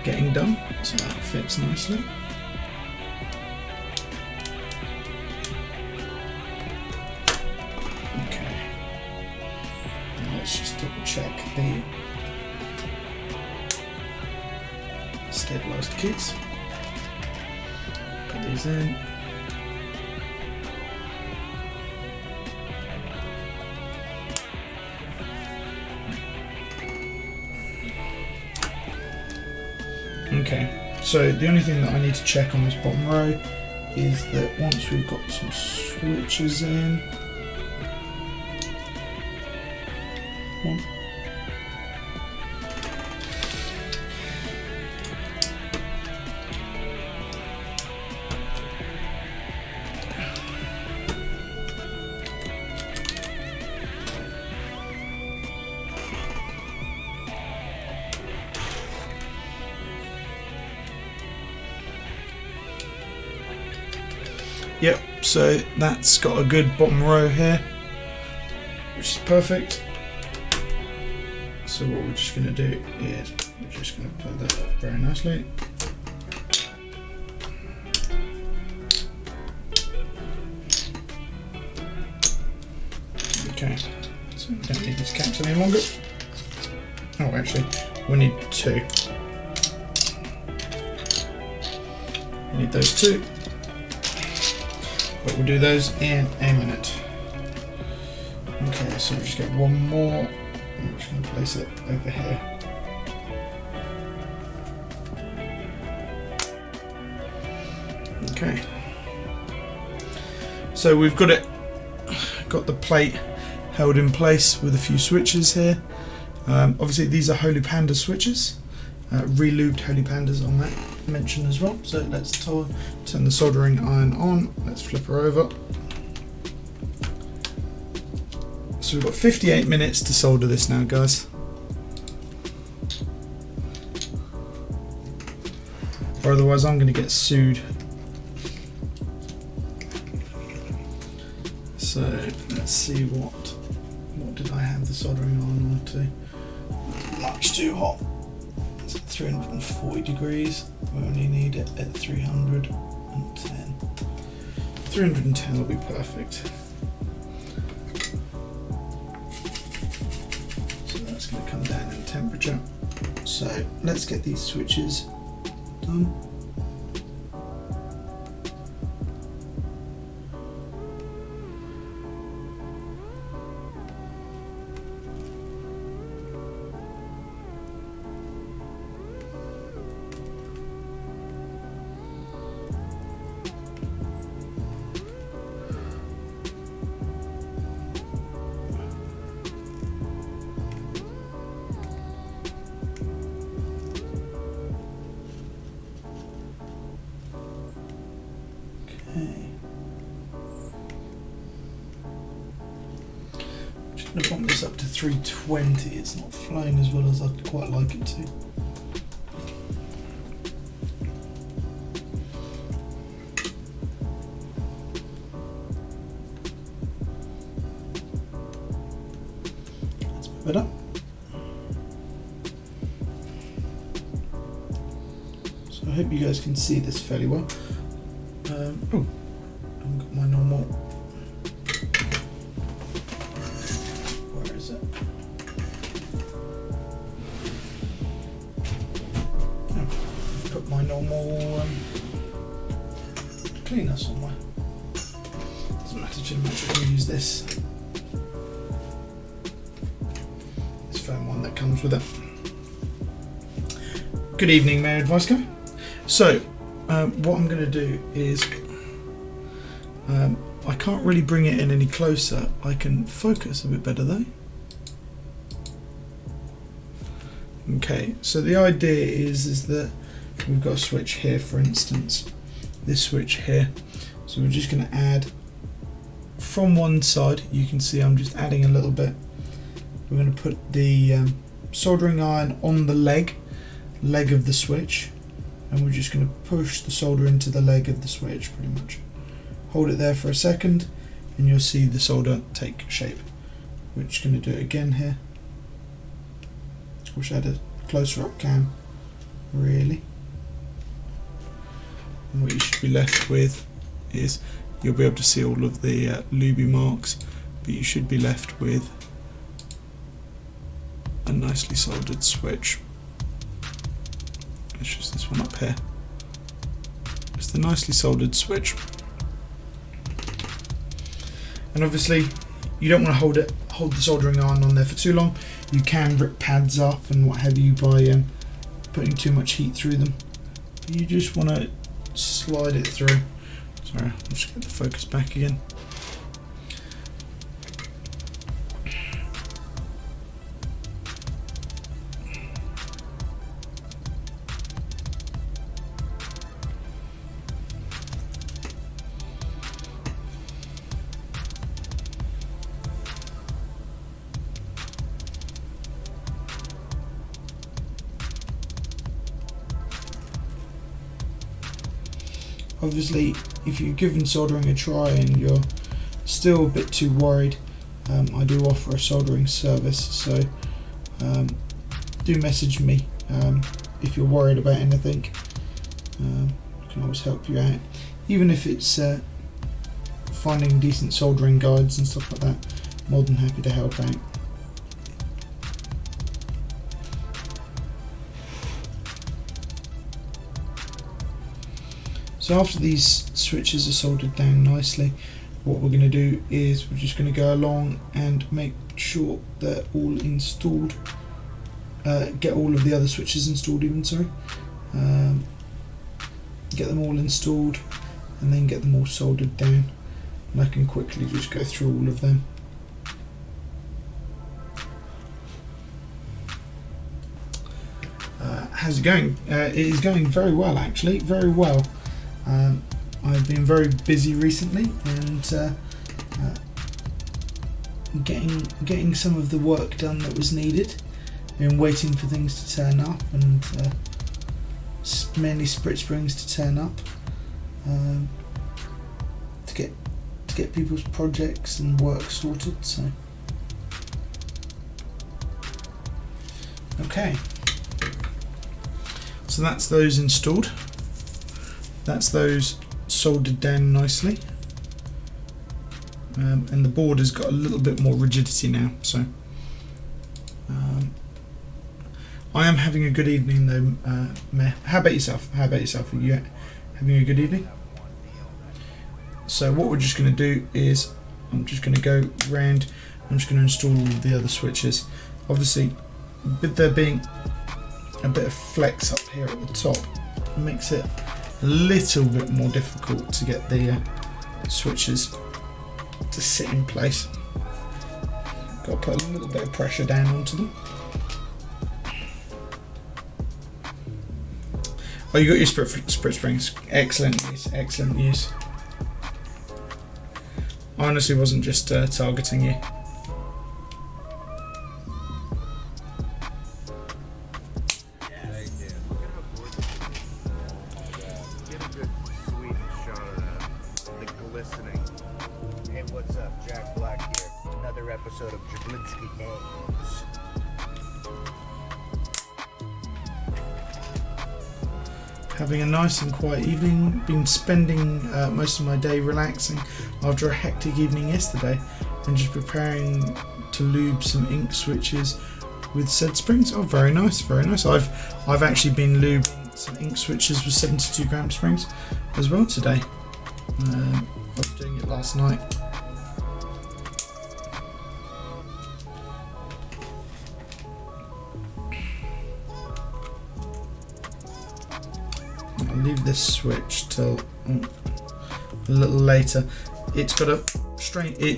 getting done, so that fits nicely. Let's just double check the stabilised keys. Put these in. Okay, so the only thing that I need to check on this bottom row is that once we've got some switches in, one. Yep, so that's got a good bottom row here, which is perfect. So what we're just going to do is we're just going to put that up very nicely. Okay, so we don't need these caps any longer. Oh, actually, we need 2. We need those 2. But we'll do those in a minute. Okay, so we'll just get one more. I'm just going to place it over here. Okay. So we've got the plate held in place with a few switches here. Obviously these are Holy Panda switches. Re-lubed Holy Pandas on that mention as well. So let's turn the soldering iron on. Let's flip her over. So we've got 58 minutes to solder this now, guys. Or otherwise I'm going to get sued. So let's see what did I have the soldering iron on to. Much too hot. 340 degrees. We only need it at 310. 310 will be perfect. So that's going to come down in temperature. So let's get these switches done. I'm going to bump this up to 320. It's not flowing as well as I'd quite like it to. That's better. So So I hope you guys can see this fairly well. Oh, I've got my normal. Where is it? Oh, I've put my normal cleaner somewhere. Doesn't matter too much. I can use this foam one that comes with it. Good evening, Mayor Advice Guy. So, what I'm going to do is, I can't really bring it in any closer. I can focus a bit better though. Okay, so the idea is that we've got a switch here, for instance, this switch here. So we're just going to add from one side. You can see I'm just adding a little bit. We're going to put the soldering iron on the leg of the switch, and we're just going to push the solder into the leg of the switch pretty much. Hold it there for a second and you'll see the solder take shape. We're just going to do it again here. Wish I had a closer up cam, really. And what you should be left with is, you'll be able to see all of the Lubed marks, but you should be left with a nicely soldered switch. It's just this one up here. It's the nicely soldered switch. And obviously you don't want to hold the soldering iron on there for too long. You can rip pads up and what have you by putting too much heat through them. You just want to slide it through. Sorry, I'll just get the focus back again. Obviously, if you've given soldering a try and you're still a bit too worried, I do offer a soldering service, so do message me if you're worried about anything. I can always help you out, even if it's finding decent soldering guides and stuff like that. More than happy to help out. So after these switches are soldered down nicely, what we're going to do is we're just going to go along and make sure they're all installed. Get all of the other switches installed even, sorry. Get them all installed and then get them all soldered down. And I can quickly just go through all of them. How's it going? It is going very well, actually, very well. I've been very busy recently and getting some of the work done that was needed. Been waiting for things to turn up and mainly sprit springs to turn up to get people's projects and work sorted. So okay, so that's those installed. That's those soldered down nicely, and the board has got a little bit more rigidity now. So I am having a good evening though, Meh. How about yourself? How about yourself? Are you having a good evening? So what we're just going to do is I'm just going to go round. I'm just going to install all of the other switches. Obviously, with there being a bit of flex up here at the top, it makes it a little bit more difficult to get the switches to sit in place. Got to put a little bit of pressure down onto them. Oh, you got your sprit springs. Excellent news. Excellent news. I honestly wasn't just targeting you. having a nice and quiet evening. Been spending most of my day relaxing after a hectic evening yesterday, and just preparing to lube some ink switches with said springs. Oh, very nice, very nice. I've actually been lubing some ink switches with 72 gram springs as well today. I was doing it last night. I'll leave this switch till a little later. It's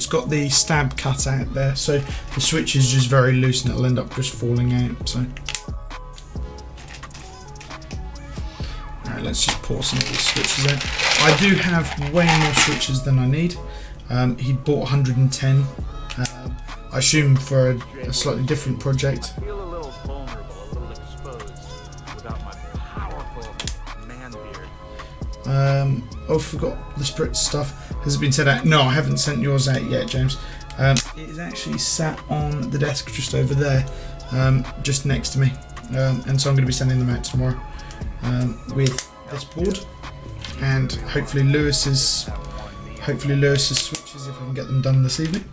got the stab cut out there, so the switch is just very loose and it'll end up just falling out. So, alright, let's just pour some of these switches in. I do have way more switches than I need. He bought 110. I assume for a slightly different project. I feel a little vulnerable, a little exposed without my powerful man beard. Oh, forgot the spritz stuff. Has it been sent out? No, I haven't sent yours out yet, James. It is actually sat on the desk just over there, just next to me, and so I'm going to be sending them out tomorrow with this board and hopefully Lewis's switches if I can get them done this evening.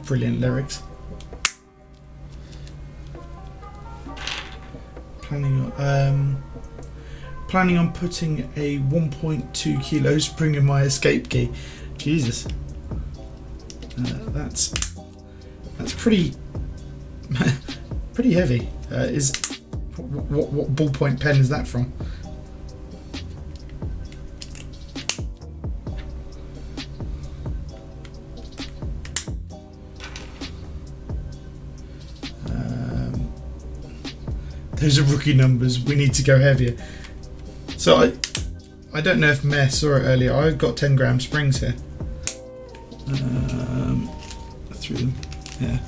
Brilliant lyrics. Planning on putting a 1.2 kilos spring in my escape key. Jesus, that's pretty pretty heavy. What ballpoint pen is that from? Those are rookie numbers. We need to go heavier. So I don't know if Meh saw it earlier. I've got 10 gram springs here. Through them, yeah.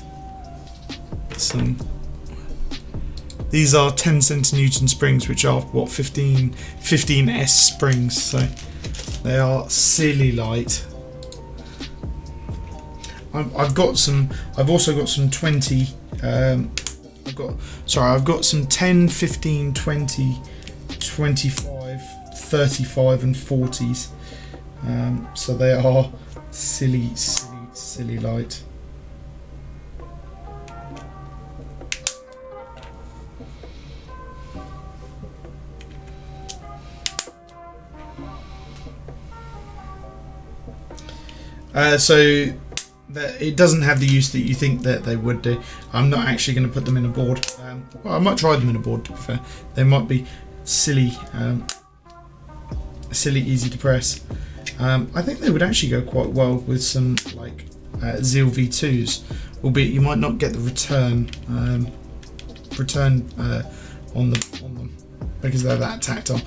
These are 10 centinewton springs, which are what 15s springs. So they are silly light. I've also got some 20. I've got some 10, 15, 20, 25, 35 and 40s. So they are silly light. So that it doesn't have the use that you think that they would do. I'm not actually going to put them in a board. Well, I might try them in a board, to be fair. They might be silly easy to press. I think they would actually go quite well with some like Zeal V2s, albeit you might not get the return on them because they're that tactile.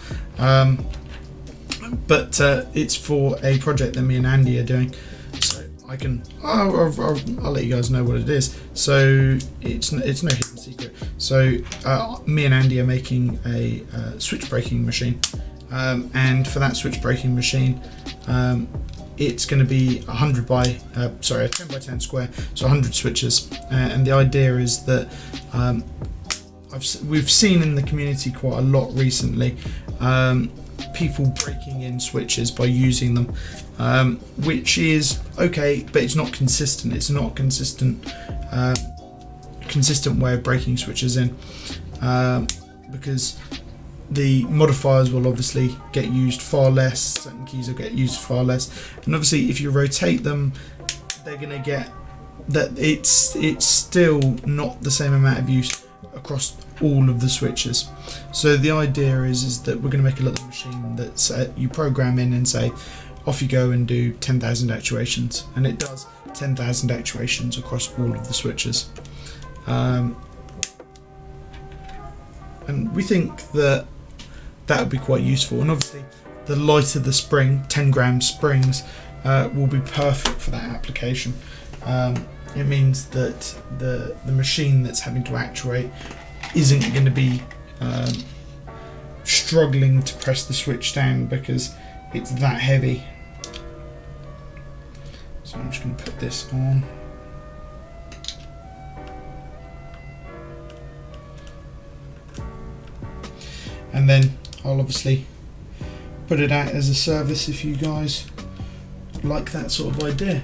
But it's for a project that me and Andy are doing. I'll let you guys know what it is. So it's no hidden secret. So me and Andy are making a switch breaking machine, and for that switch breaking machine, it's going to be 10 by 10 square, so 100 switches. And the idea is that we've seen in the community quite a lot recently. People breaking in switches by using them, which is okay, but it's not consistent. It's not a consistent way of breaking switches in, because the modifiers will obviously get used far less. Certain keys will get used far less, and obviously if you rotate them, they're going to get that. It's still not the same amount of use across all of the switches. So the idea is that we're going to make a little machine that you program in and say off you go and do 10,000 actuations, and it does 10,000 actuations across all of the switches. And we think that would be quite useful, and obviously the lighter the spring, 10 gram springs, will be perfect for that application. it means that the machine that's having to actuate isn't going to be struggling to press the switch down because it's that heavy. So I'm just going to put this on. And then I'll obviously put it out as a service if you guys like that sort of idea.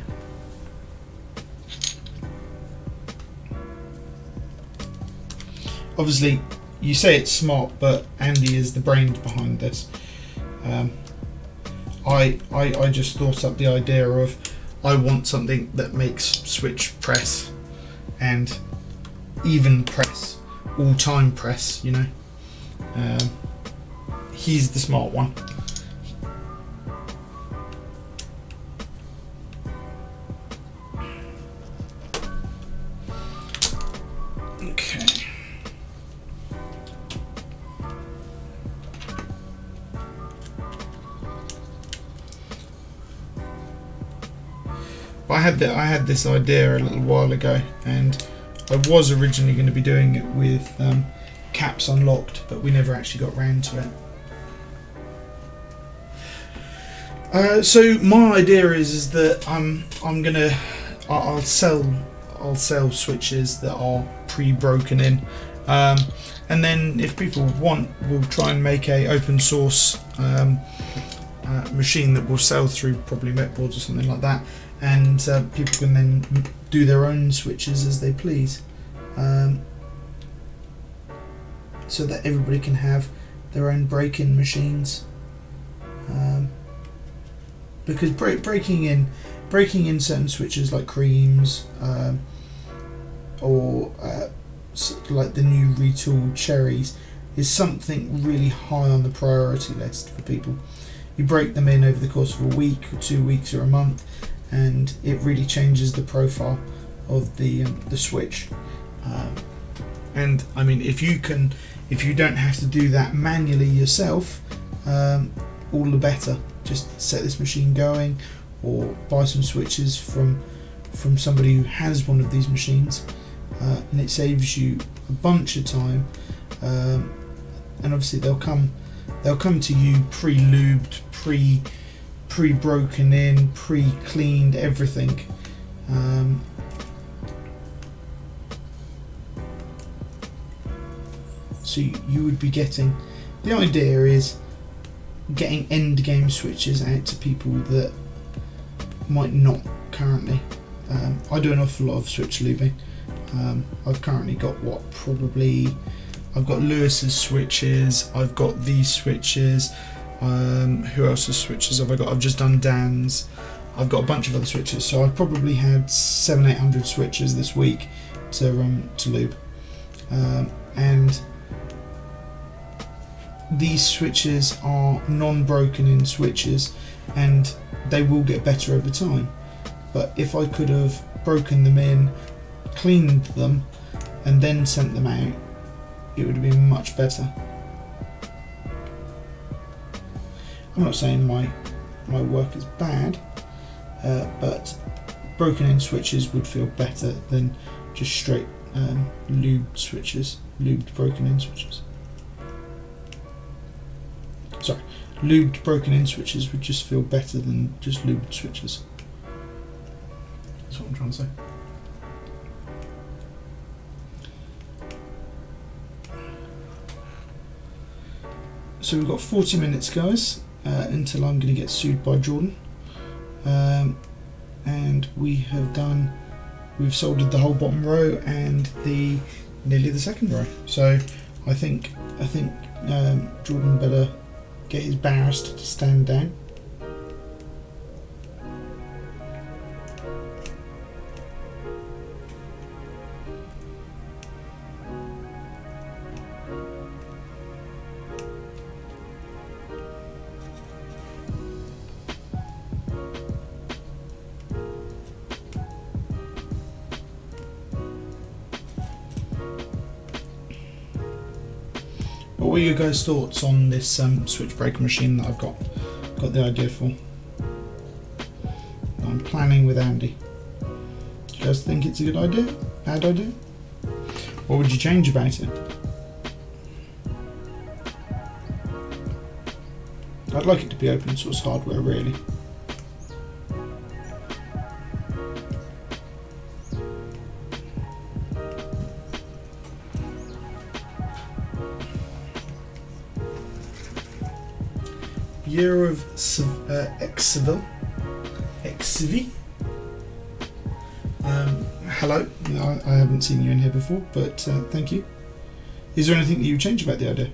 Obviously, you say it's smart, but Andy is the brains behind this. I just thought up the idea of I want something that makes switch press and even press, all time press, you know. He's the smart one. Okay. But I had this idea a little while ago, and I was originally going to be doing it with caps unlocked, but we never actually got round to it. So my idea is that I'll sell switches that are pre-broken in, and then if people want, we'll try and make a open source machine that will sell through probably Metboards or something like that, and people can then do their own switches as they please, so that everybody can have their own break-in machines. Because breaking in certain switches like creams, or like the new retooled cherries, is something really high on the priority list for people. You break them in over the course of a week or 2 weeks or a month, and it really changes the profile of the switch. And I mean, if you don't have to do that manually yourself, all the better. Just set this machine going, or buy some switches from somebody who has one of these machines, and it saves you a bunch of time. And obviously they'll come to you pre-lubed, pre-broken in, pre-cleaned, everything. So you would be getting. The idea is getting end game switches out to people that might not currently. I do an awful lot of switch lubing. I've currently got I've got Lewis's switches, I've got these switches, who else's switches have I got? I've just done Dan's, I've got a bunch of other switches, so I've probably had 700-800 switches this week to lube. And these switches are non-broken in switches, and they will get better over time. But if I could have broken them in, cleaned them, and then sent them out, it would have been much better. I'm not saying my work is bad, but broken in switches would feel better than just straight lubed broken in switches. Sorry, lubed broken in switches would just feel better than just lubed switches. That's what I'm trying to say. So we've got 40 minutes, guys, until I'm going to get sued by Jordan. And we've soldered the whole bottom row and nearly the second row. So I think Jordan better get his barrister to stand down. What are your guys' thoughts on this switch breaker machine that I've got the idea for? I'm planning with Andy. you guys think it's a good idea? Bad idea? What would you change about it? I'd like it to be open source hardware, really. Year of ex-civil. Hello, I haven't seen you in here before, but thank you. Is there anything that you would change about the idea?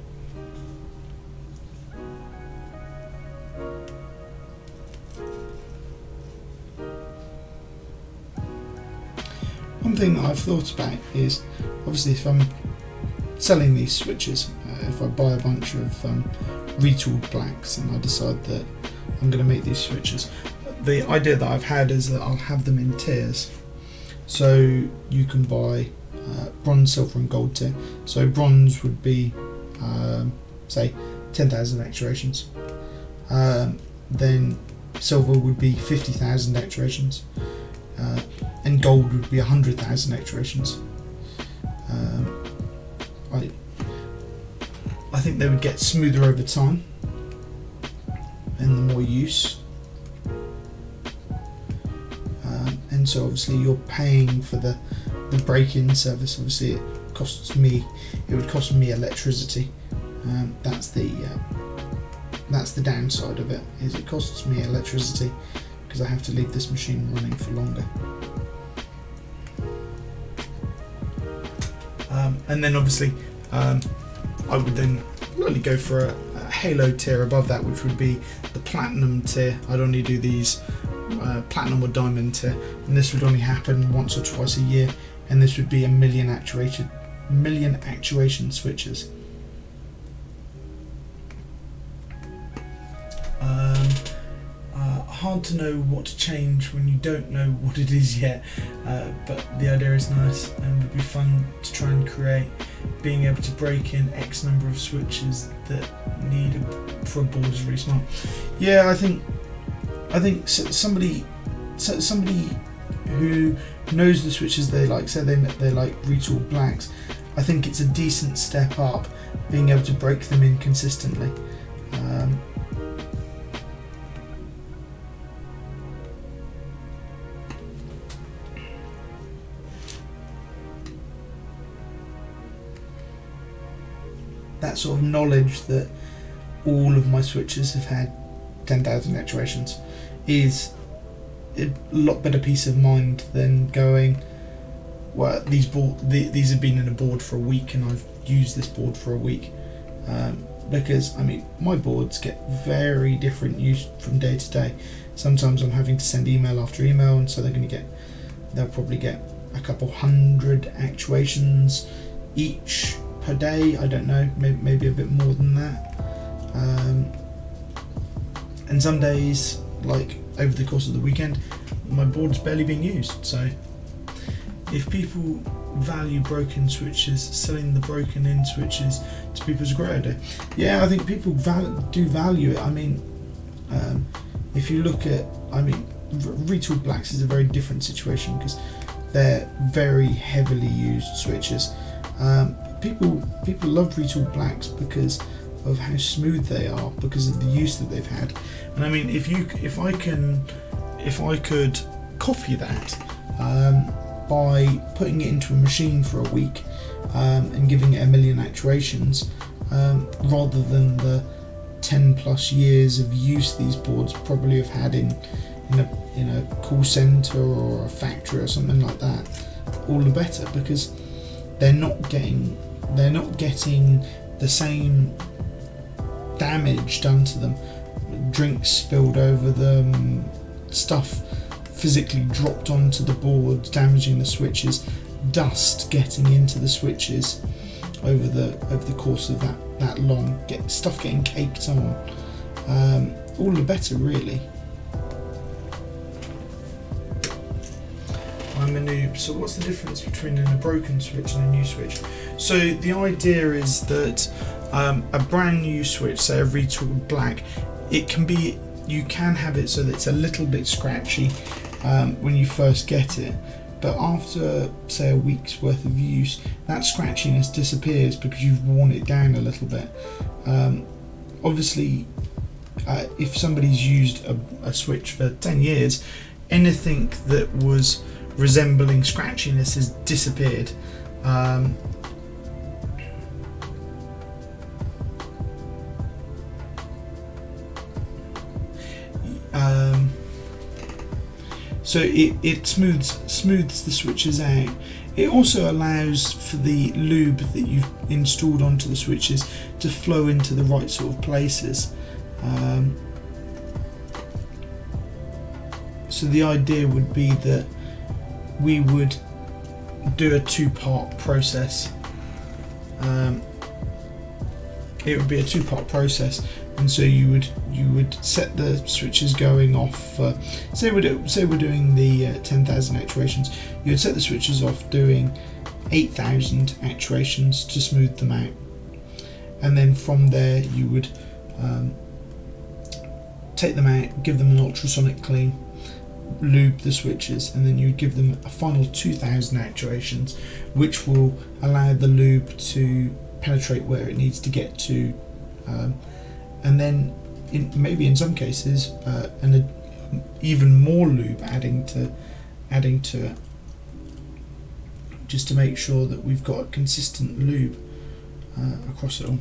One thing that I've thought about is, obviously if I'm selling these switches, if I buy a bunch of retooled blacks and I decide that I'm going to make these switches, the idea that I've had is that I'll have them in tiers. So you can buy bronze, silver and gold tier. So bronze would be say 10,000 actuations, then silver would be 50,000 actuations, and gold would be 100,000 actuations. I think they would get smoother over time and the more use. And so obviously you're paying for the break-in service. Obviously it would cost me electricity. That's the downside of it, is it costs me electricity because I have to leave this machine running for longer. And then obviously I would then really go for a halo tier above that, which would be the platinum tier. I'd only do these platinum or diamond tier, and this would only happen once or twice a year, and this would be a million actuation switches. Hard to know what to change when you don't know what it is yet, but the idea is nice and would be fun to try and create, being able to break in X number of switches that need for a board is really smart. Yeah, I think somebody who knows the switches they like, say they like retooled blacks, I think it's a decent step up being able to break them in consistently. That sort of knowledge that all of my switches have had 10,000 actuations is a lot better peace of mind than going, well, these have been in a board for a week and I've used this board for a week, because I mean my boards get very different use from day to day. Sometimes I'm having to send email after email, and so they'll probably get a couple hundred actuations each per day. I don't know, maybe a bit more than that. And some days, like over the course of the weekend, my board's barely being used. So if people value broken switches, selling the broken in switches to people is a great idea. Yeah, I think people do value it. I mean, if you look at, retooled blacks is a very different situation because they're very heavily used switches. People love retooled blacks because of how smooth they are, because of the use that they've had. And I mean, if I could copy that by putting it into a machine for a week and giving it a million actuations, rather than the 10 plus years of use these boards probably have had in a call center or a factory or something like that, all the better, because they're not getting the same damage done to them, drinks spilled over them, stuff physically dropped onto the boards, damaging the switches, dust getting into the switches over the course of that long, stuff getting caked on, all the better really. I'm a noob, so what's the difference between a broken switch and a new switch? So the idea is that a brand new switch, say a retooled black, you can have it so that it's a little bit scratchy when you first get it, but after say a week's worth of use, that scratchiness disappears because you've worn it down a little bit. Obviously, if somebody's used a switch for 10 years, anything that was resembling scratchiness has disappeared. So it smooths the switches out. It also allows for the lube that you've installed onto the switches to flow into the right sort of places. So the idea would be that we would do a two-part process. It would be a two-part process, and so you would set the switches going off. Say we're doing the 10,000 actuations. You would set the switches off doing 8,000 actuations to smooth them out, and then from there you would take them out, give them an ultrasonic clean, lube the switches, and then you would give them a final 2,000 actuations, which will allow the lube to penetrate where it needs to get to, and then maybe in some cases even more lube adding to it, just to make sure that we've got a consistent lube across it all.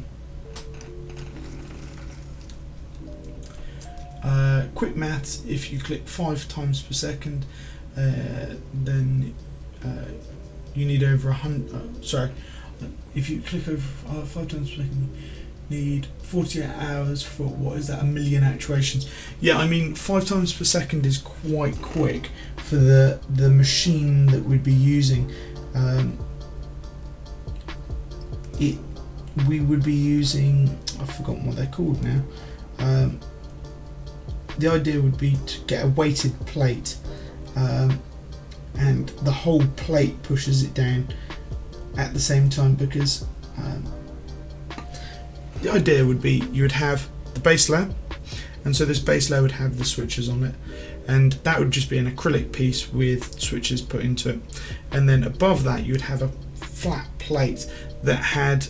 Quick maths: if you click 5 times per second, then you need over 100. Sorry, if you click over 5 times per second, you need 48 hours for, what is that, 1 million actuations. Yeah, I mean 5 times per second is quite quick for the machine that we'd be using. We would be using, I've forgotten what they're called now. The idea would be to get a weighted plate, and the whole plate pushes it down at the same time, because the idea would be you would have the base layer, and so this base layer would have the switches on it, and that would just be an acrylic piece with switches put into it, and then above that you would have a flat plate that had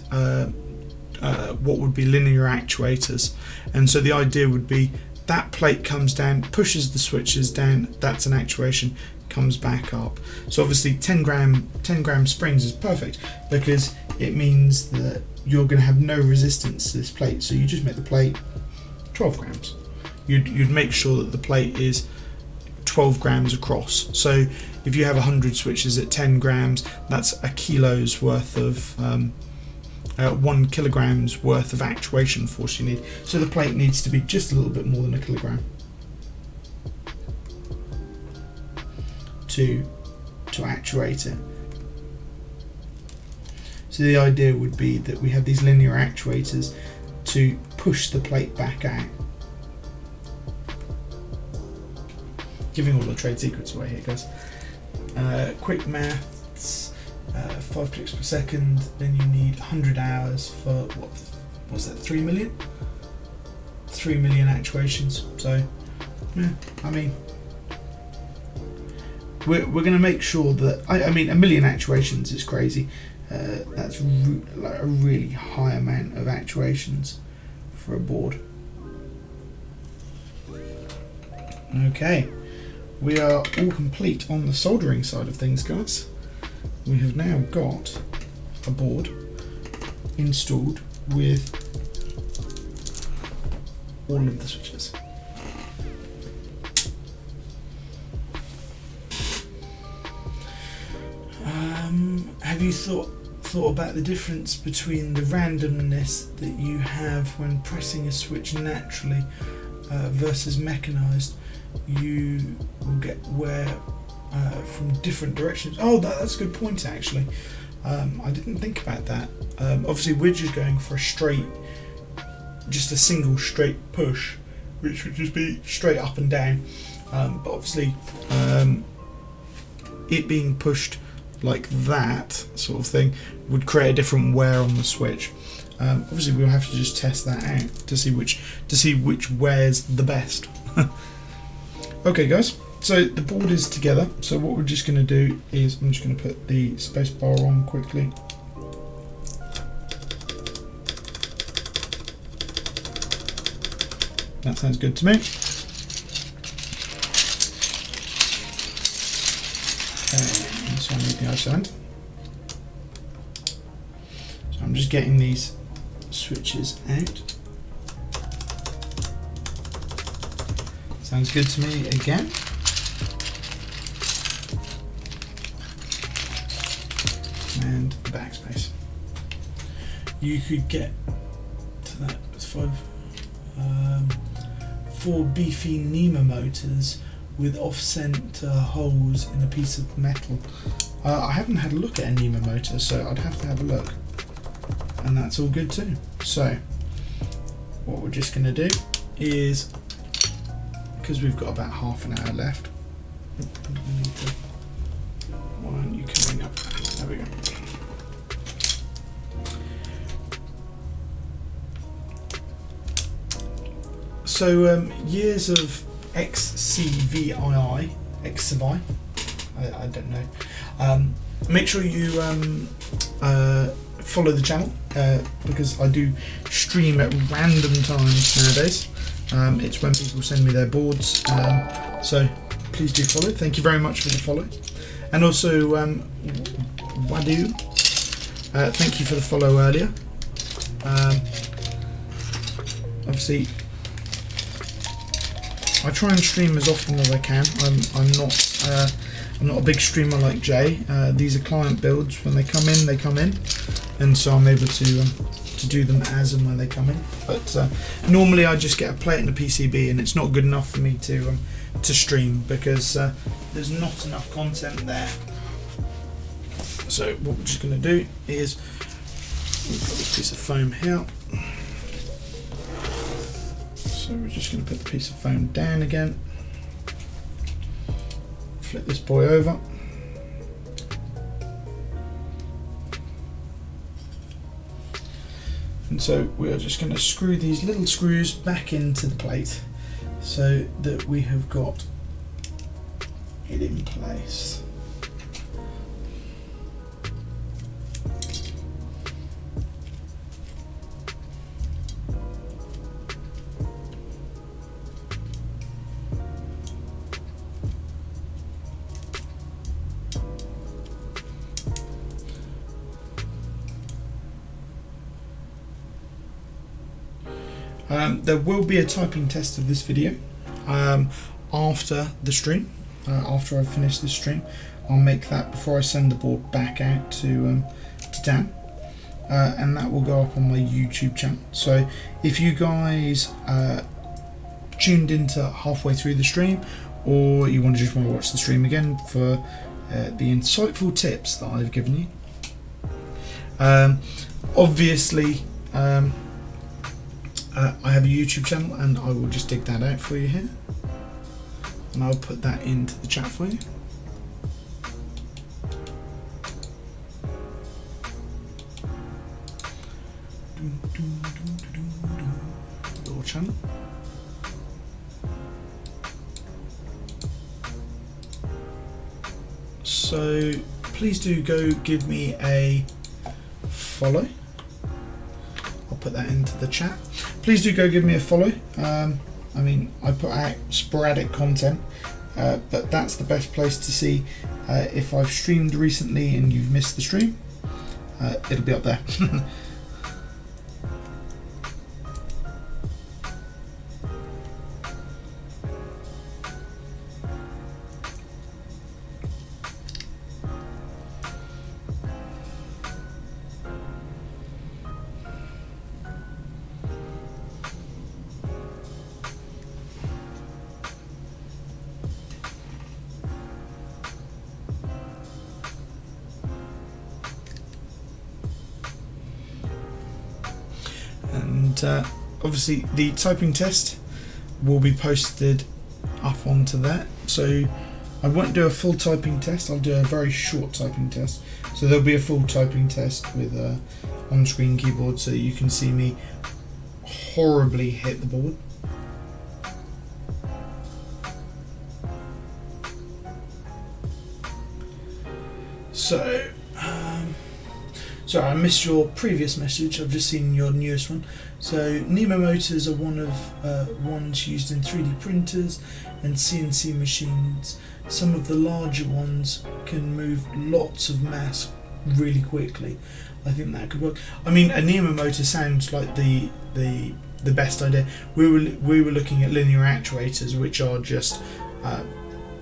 what would be linear actuators, and so the idea would be that plate comes down, pushes the switches down, that's an actuation, comes back up. So obviously 10 gram springs is perfect, because it means that you're going to have no resistance to this plate, so you just make the plate 12 grams. You'd make sure that the plate is 12 grams across. So if you have 100 switches at 10 grams, that's a kilo's worth of 1 kilogram's worth of actuation force you need. So the plate needs to be just a little bit more than a kilogram to actuate it. So the idea would be that we have these linear actuators to push the plate back out. Giving all the trade secrets away here, guys. Quick maths: 5 clicks per second, then you need 100 hours for, what was that, 3 million? 3 million actuations. So, yeah, I mean, we're going to make sure that, I mean, 1 million actuations is crazy. That's like a really high amount of actuations for a board. Okay, we are all complete on the soldering side of things, guys. We have now got a board installed with all of the switches. Have you thought about the difference between the randomness that you have when pressing a switch naturally versus mechanized? You will get wear from different directions. Oh, that's a good point, actually. I didn't think about that. Obviously we're just going for just a single straight push, which would just be straight up and down, but obviously it being pushed like that sort of thing would create a different wear on the switch. Obviously we'll have to just test that out to see which wears the best. Okay, guys, So the board is together. So what we're just going to do is I'm just going to put the space bar on quickly. That sounds good to me. So I need the ISO end. So I'm just getting these switches out. Sounds good to me again. And the backspace. You could get to that with 4 beefy NEMA motors with offset holes in a piece of metal. I haven't had a look at a NEMA motor, so I'd have to have a look. And that's all good too. So what we're just going to do is, because we've got about half an hour left, why aren't you coming up? There we go. So years of XCVII, I don't know. Make sure you follow the channel because I do stream at random times nowadays. It's when people send me their boards, so please do follow. Thank you very much for the follow. And also Wadu, thank you for the follow earlier. Obviously I try and stream as often as I can. I'm not a big streamer like Jay. These are client builds. When they come in, and so I'm able to do them as and when they come in. But normally I just get a plate and a PCB, and it's not good enough for me to stream because there's not enough content there. So what we're just going to do is we've got this piece of foam here. So we're just going to put the piece of foam down again, flip this boy over, and so we are just going to screw these little screws back into the plate so that we have got it in place. There will be a typing test of this video after the stream. After I've finished this stream, I'll make that before I send the board back out to Dan, and that will go up on my YouTube channel. So if you guys tuned into halfway through the stream, or you just want to watch the stream again for the insightful tips that I've given you, obviously. I have a YouTube channel, and I will just dig that out for you here, and I'll put that into the chat for you. Your channel. So please do go give me a follow. I'll put that into the chat. Please do go give me a follow. I mean, I put out sporadic content, but that's the best place to see if I've streamed recently and you've missed the stream. It'll be up there. Obviously the typing test will be posted up onto that, so I won't do a full typing test. I'll do a very short typing test, so there'll be a full typing test with on-screen keyboard, so you can see me horribly hit the board. Sorry, I missed your previous message. I've just seen your newest one. So Nemo motors are one of ones used in 3D printers and CNC machines. Some of the larger ones can move lots of mass really quickly. I think that could work. I mean, a Nemo motor sounds like the best idea. We were looking at linear actuators, which are just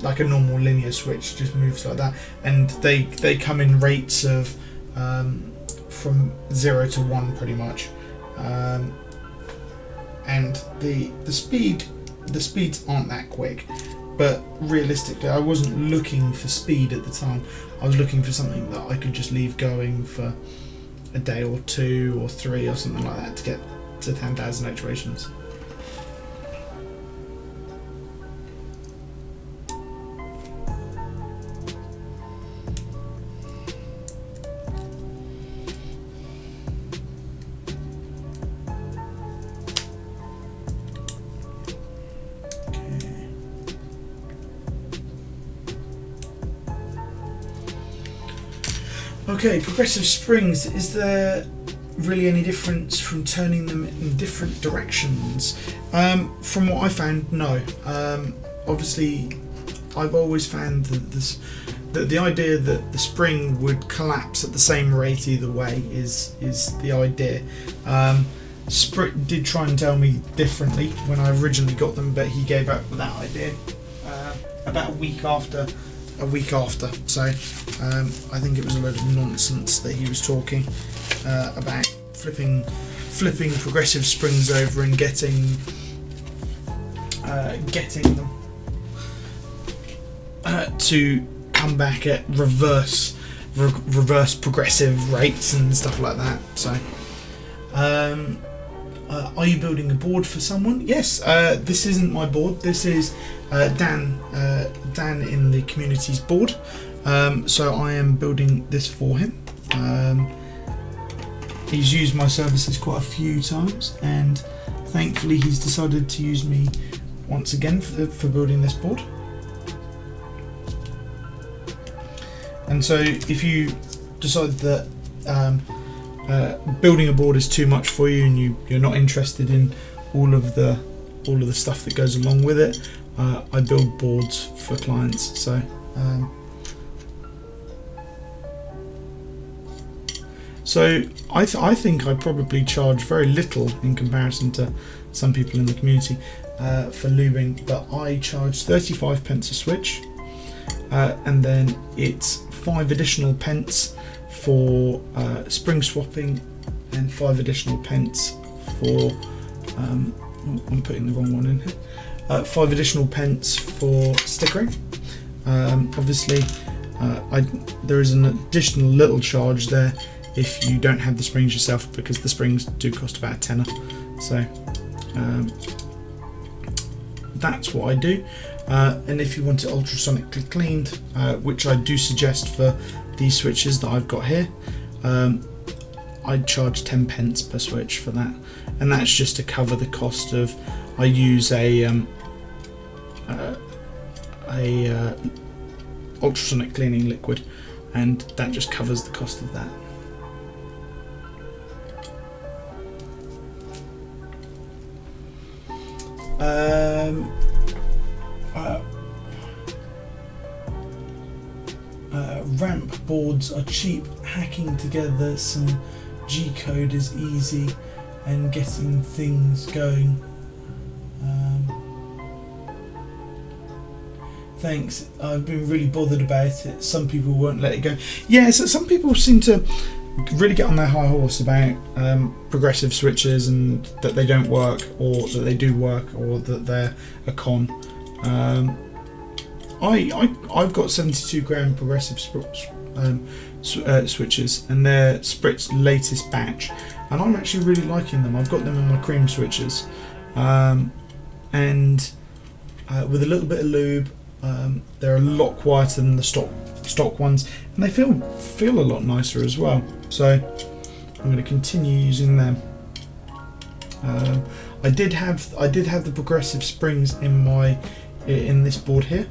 like a normal linear switch, just moves like that, and they come in rates of from 0 to 1 pretty much, and the speeds aren't that quick. But realistically, I wasn't looking for speed at the time. I was looking for something that I could just leave going for a day or 2 or 3 or something like that to get to 10,000 iterations. Okay, progressive springs, is there really any difference from turning them in different directions? From what I found, no. Obviously, I've always found that the idea that the spring would collapse at the same rate either way is the idea. Sprit did try and tell me differently when I originally got them, but he gave up with that idea about a week after. So I think it was a load of nonsense that he was talking about flipping progressive springs over and getting them to come back at reverse progressive rates and stuff like that. So are you building a board for someone? Yes, this isn't my board. This is Dan in the community's board. So I am building this for him. He's used my services quite a few times, and thankfully he's decided to use me once again for building this board. And so if you decide that building a board is too much for you and you're not interested in all of the stuff that goes along with it, I build boards for clients. So I think I probably charge very little in comparison to some people in the community for lubing, but I charge 35 pence a switch, and then it's 5 additional pence for spring swapping and 5 additional pence for I'm putting the wrong one in here. 5 additional pence for stickering. Obviously there is an additional little charge there if you don't have the springs yourself, because the springs do cost about a tenner. So that's what I do. And if you want it ultrasonically cleaned, which I do suggest for these switches that I've got here, I'd charge 10 pence per switch for that, and that's just to cover the cost of, I use a ultrasonic cleaning liquid, and that just covers the cost of that. Ramp boards are cheap. Hacking together some G-code is easy, and getting things going. Thanks. I've been really bothered about it. Some people won't let it go. Yeah, so some people seem to really get on their high horse about progressive switches and that they don't work, or that they do work, or that they're a con. I've got 72 gram progressive switches, and they're Sprit's latest batch, and I'm actually really liking them. I've got them in my cream switches, and with a little bit of lube, they're a lot quieter than the stock ones, and they feel a lot nicer as well. So I'm going to continue using them. I did have the progressive springs in this board here,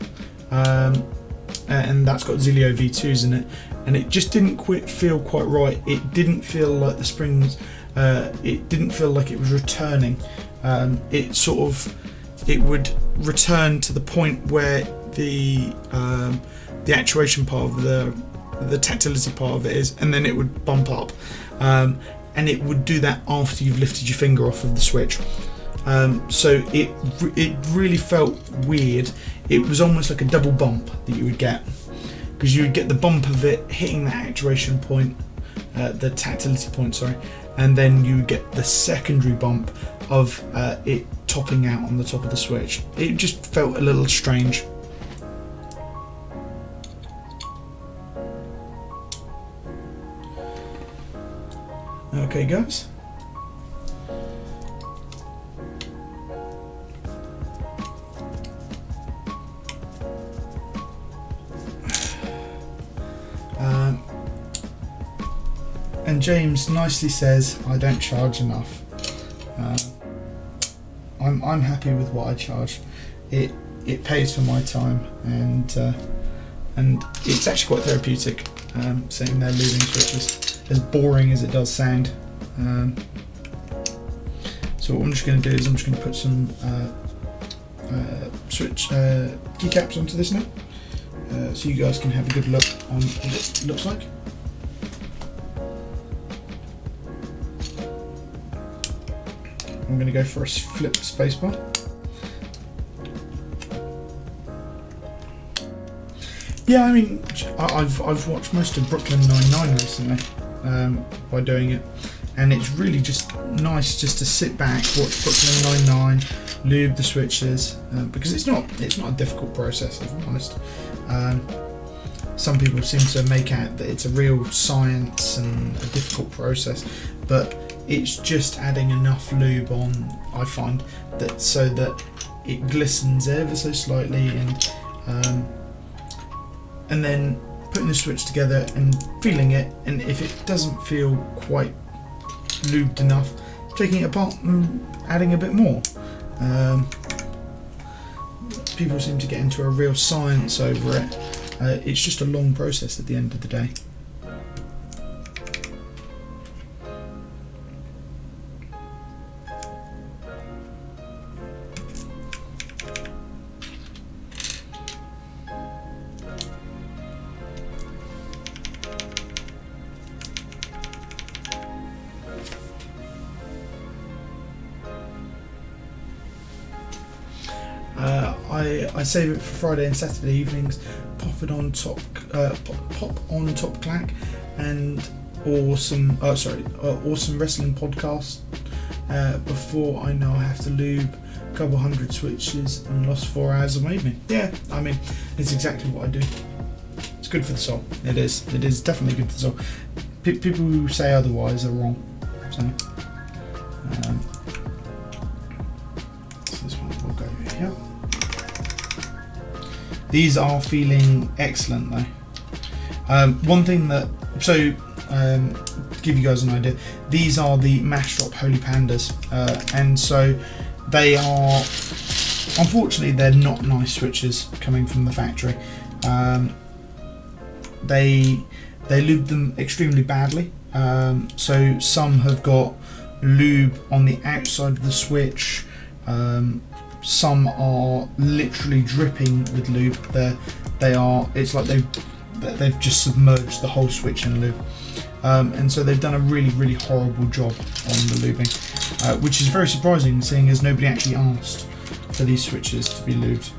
and that's got Zilio V2s in it, and it just didn't feel quite right. It didn't feel like the springs, it didn't feel like it was returning. It would return to the point where the actuation part of the tactility part of it is, and then it would bump up, and it would do that after you've lifted your finger off of the switch. So it really felt weird. It was almost like a double bump that you would get, because you would get the bump of it hitting that actuation point, the tactility point, sorry, and then you would get the secondary bump of it topping out on the top of the switch. It just felt a little strange. Okay, guys. And James nicely says, I don't charge enough. I'm happy with what I charge. It pays for my time, and it's actually quite therapeutic, sitting there lubing switches, as boring as it does sound. So what I'm just going to do is I'm just going to put some switch keycaps onto this now, so you guys can have a good look on what it looks like. I'm going to go for a flip spacebar. Yeah, I mean, I've watched most of Brooklyn Nine-Nine recently by doing it, and it's really just nice just to sit back, watch Brooklyn Nine-Nine, lube the switches, because it's not a difficult process, if I'm honest. Some people seem to make out that it's a real science and a difficult process, but it's just adding enough lube on, I find, that so that it glistens ever so slightly, and then putting the switch together and feeling it, and if it doesn't feel quite lubed enough, taking it apart and adding a bit more. People seem to get into a real science over it. It's just a long process at the end of the day. I save it for Friday and Saturday evenings, pop it on top, pop on top clack, and awesome wrestling podcast. Before I know I have to lube a couple hundred switches and lost 4 hours of evening. Yeah, I mean, it's exactly what I do. It's good for the soul. It is. It is definitely good for the soul. People who say otherwise are wrong. So this one will go here. These are feeling excellent though. One thing that, to give you guys an idea, these are the mash drop Holy Pandas, and so they are, unfortunately, they're not nice switches coming from the factory. They lube them extremely badly, so some have got lube on the outside of the switch. Some are literally dripping with lube. It's like they've just submerged the whole switch in lube, and so they've done a really, really horrible job on the lubing, which is very surprising, seeing as nobody actually asked for these switches to be lubed.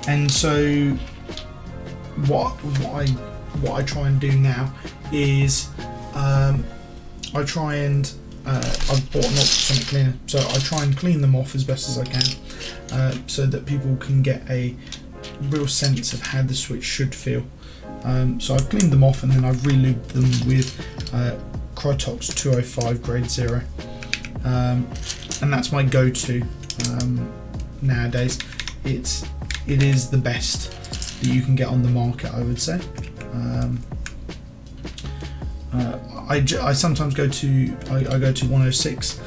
And so what I try and do now is I try and I've bought an ultrasonic cleaner, so I try and clean them off as best as I can, so that people can get a real sense of how the switch should feel. So I've cleaned them off, and then I've re-lubed them with Krytox 205 grade 0, and that's my go-to nowadays. It is the best that you can get on the market, I would say. I sometimes go to 106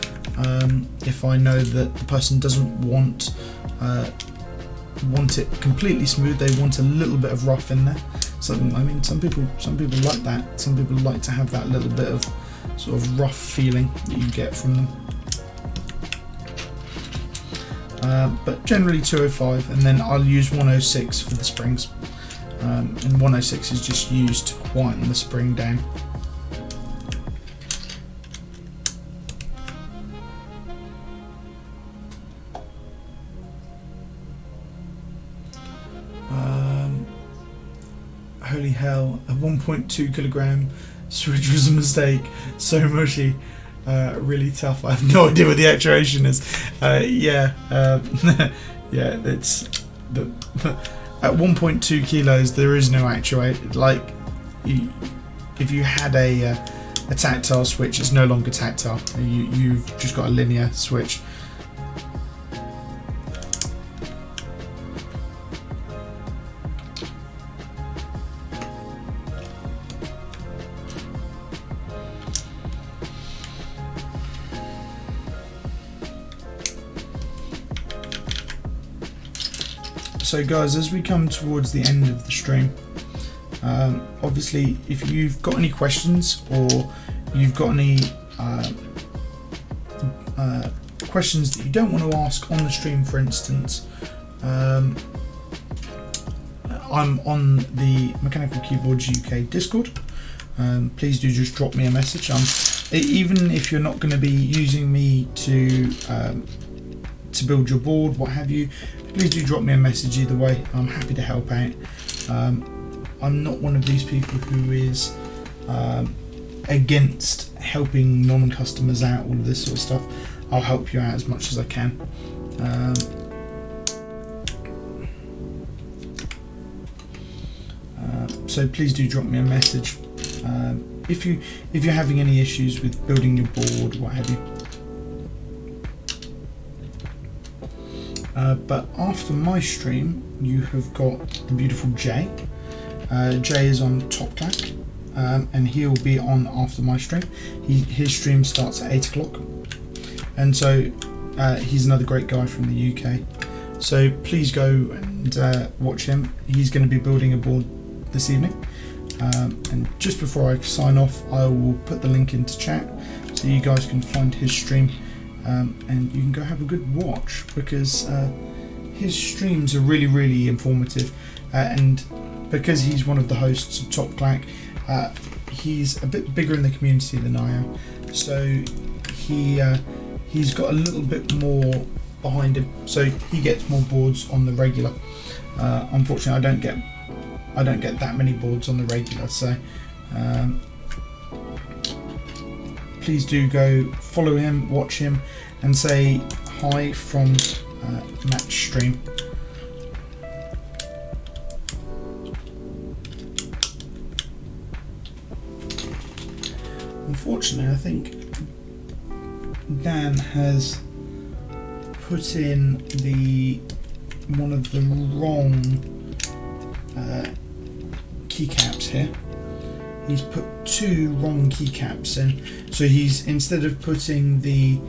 if I know that the person doesn't want want it completely smooth. They want a little bit of rough in there. So I mean, some people like that. Some people like to have that little bit of sort of rough feeling that you get from them. But generally 205, and then I'll use 106 for the springs. And 106 is just used to quieten the spring down. Holy hell, a 1.2 kilogram switch was a mistake. So mushy, really tough. I have no idea what the actuation is. Yeah, it's the at 1.2 kilos there is no actuate. Like if you had a tactile switch, it's no longer tactile. You've just got a linear switch. So guys, as we come towards the end of the stream, obviously if you've got any questions or you've got any questions that you don't want to ask on the stream, for instance, I'm on the Mechanical Keyboards UK Discord. Please do just drop me a message. Even if you're not going to be using me to build your board, what have you, please do drop me a message either way. I'm happy to help out. I'm not one of these people who is against helping non-customers out, all of this sort of stuff. I'll help you out as much as I can. So please do drop me a message if you're having any issues with building your board, what have you. But after my stream, you have got the beautiful Jay. Jay is on Top Clack, and he'll be on after my stream. His stream starts at 8 o'clock, and so he's another great guy from the UK. So please go and watch him. He's going to be building a board this evening. And just before I sign off, I will put the link into chat so you guys can find his stream. And you can go have a good watch, because his streams are really, really informative, and because he's one of the hosts of Top Clack, he's a bit bigger in the community than I am, so he's got a little bit more behind him, so he gets more boards on the regular. Unfortunately, I don't get that many boards on the regular, so please do go follow him, watch him, and say hi from Matt's stream. Unfortunately, I think Dan has put in one of the wrong keycaps here. He's put two wrong keycaps in, so he's, instead of putting the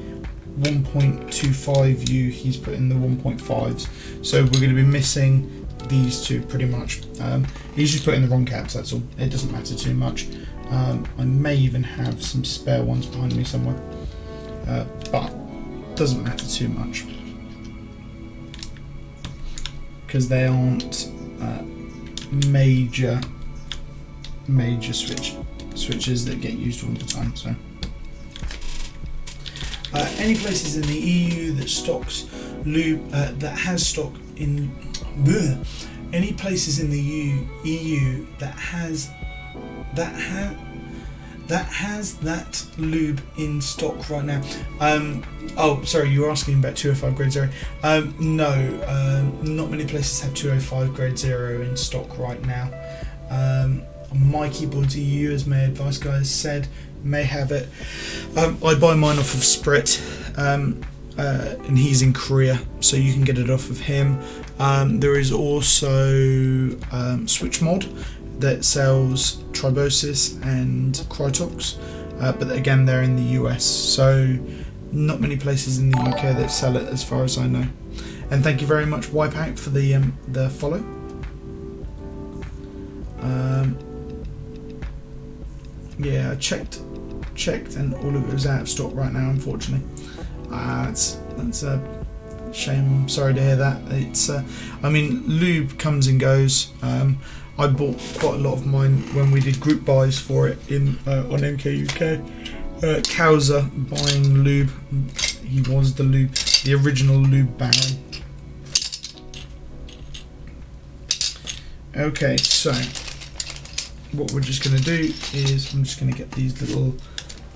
1.25U, he's put in the 1.5s, so we're going to be missing these two pretty much. He's just put in the wrong caps, that's all. It doesn't matter too much. I may even have some spare ones behind me somewhere, but doesn't matter too much, because they aren't major switches that get used all the time. So any places in the EU that stocks lube that has stock in any places in the EU that has that lube in stock right now. Oh, sorry, you were asking about 205 grade 0. No, not many places have 205 grade 0 in stock right now. My Keyboards EU, as my advice guys said, may have it. I buy mine off of Sprit, and he's in Korea, so you can get it off of him. There is also Switch Mod that sells Tribosis and Crytox, but again they're in the US, so not many places in the UK that sell it as far as I know. And thank you very much, Wipeout, for the follow. Yeah, I checked, and all of it was out of stock right now, unfortunately. That's a shame. I'm sorry to hear that. It's, I mean, lube comes and goes. I bought quite a lot of mine when we did group buys for it in on MK UK. Kauser buying lube. He was the original lube baron. Okay, so what we're just going to do is I'm just going to get these little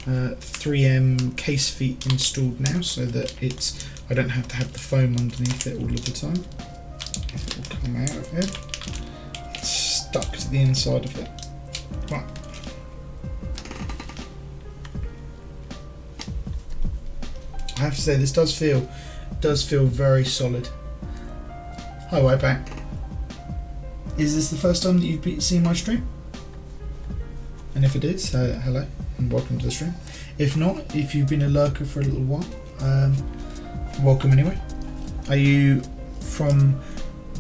3M case feet installed now, so that I don't have to have the foam underneath it all of the time. It will come out of here. It's stuck to the inside of it. Right. I have to say, this does feel very solid. Hi, Wipeout. Is this the first time that you've seen my stream? And if it is, hello and welcome to the stream. If not, if you've been a lurker for a little while, welcome anyway. Are you from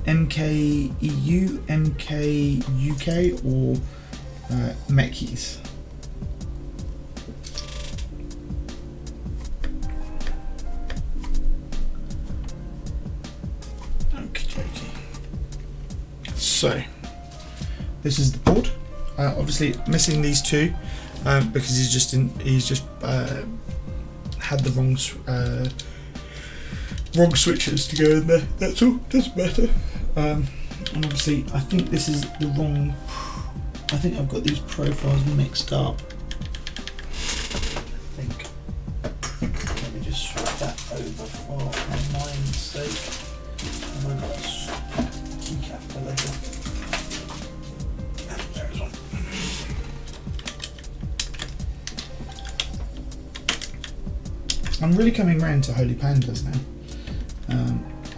MK EU, MK UK, or Meckies? So this is the board. Obviously missing these two because he's just had the wrong switches to go in there. That's all. Doesn't matter. And obviously I think this is the wrong. I think I've got these profiles mixed up. I think. Let me just swap that over for my mind's sake. And I've got a keycap for later. There's one. I'm really coming round to Holy Pandas now.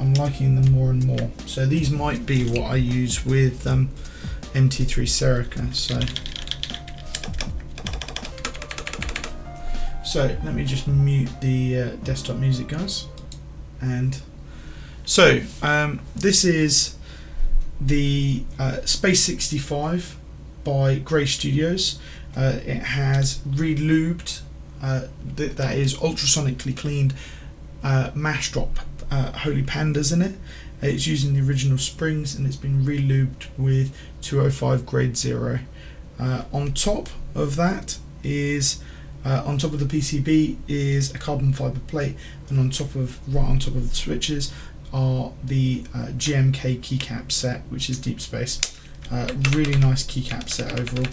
I'm liking them more and more. So these might be what I use with MT3 Serica. So let me just mute the desktop music, guys. And so this is the Space65 by Grey Studios. It has re-lubed, that is ultrasonically cleaned mash drop Holy Pandas in it. It's using the original springs and it's been re-lubed with 205 grade 0. On top of that is, on top of the PCB is a carbon fibre plate, and right on top of the switches are the GMK keycap set, which is Deep Space. Really nice keycap set overall.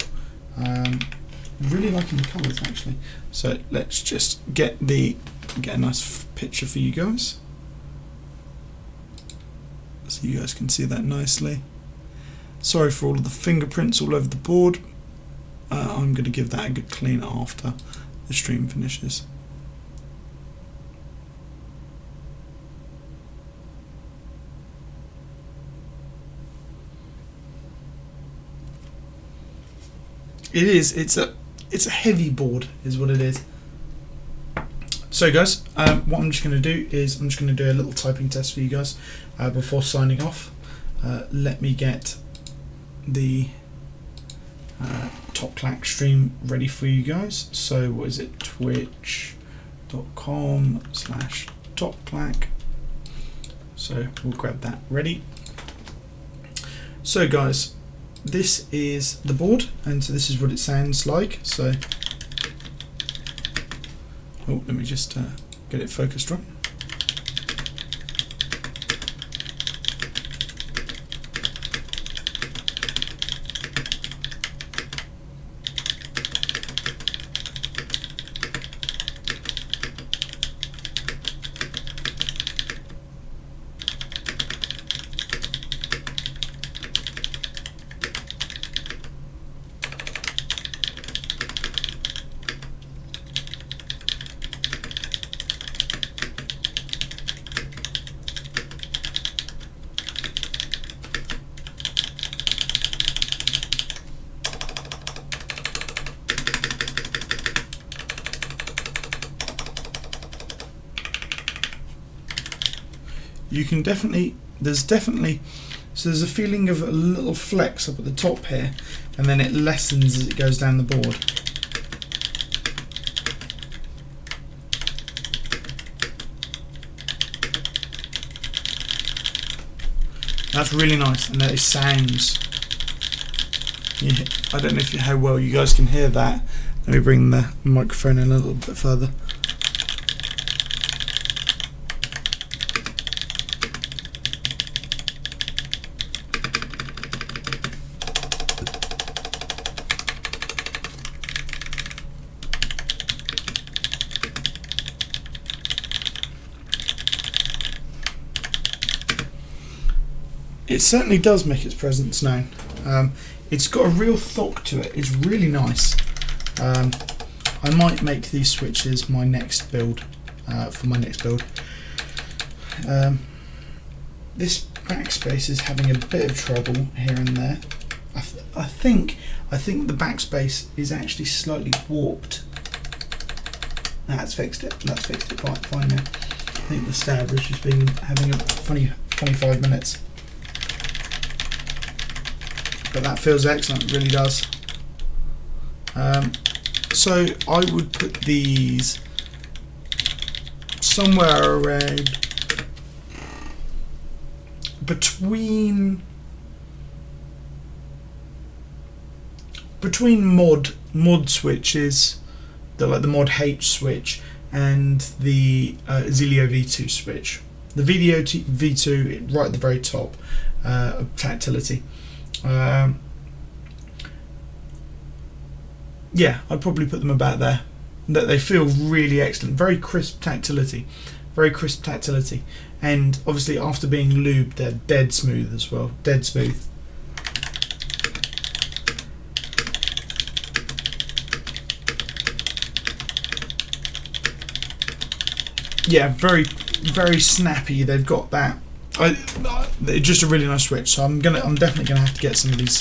Really liking the colours actually. So let's just get a nice picture for you guys, so you guys can see that nicely. Sorry for all of the fingerprints all over the board. I'm going to give that a good clean after the stream finishes. It's a heavy board is what it is. So guys, what I'm just going to do is I'm just going to do a little typing test for you guys before signing off. Let me get the Top Clack stream ready for you guys. So what is it? twitch.com/topclack. So we'll grab that ready. So guys, this is the board, and so this is what it sounds like. So, oh, let me just get it focused right. you can definitely, so there's a feeling of a little flex up at the top here, and then it lessens as it goes down the board. That's really nice, and it sounds. Yeah, I don't know how well you guys can hear that. Let me bring the microphone in a little bit further. It certainly does make its presence known. It's got a real thok to it. It's really nice. I might make these switches my next build, for my next build. This backspace is having a bit of trouble here and there. I think the backspace is actually slightly warped. That's fixed it. That's fixed it fine now. I think the stab has just been having a funny 5 minutes. But that feels excellent, it really does. So I would put these somewhere around between mod switches, like the mod H switch and the Zilio V2 switch. The V2 right at the very top of tactility. Yeah, I'd probably put them about there. That they feel really excellent, very crisp tactility, and obviously after being lubed, they're dead smooth as well, dead smooth. Yeah, very snappy. They've got that. It's just a really nice switch. So I'm definitely gonna have to get some of these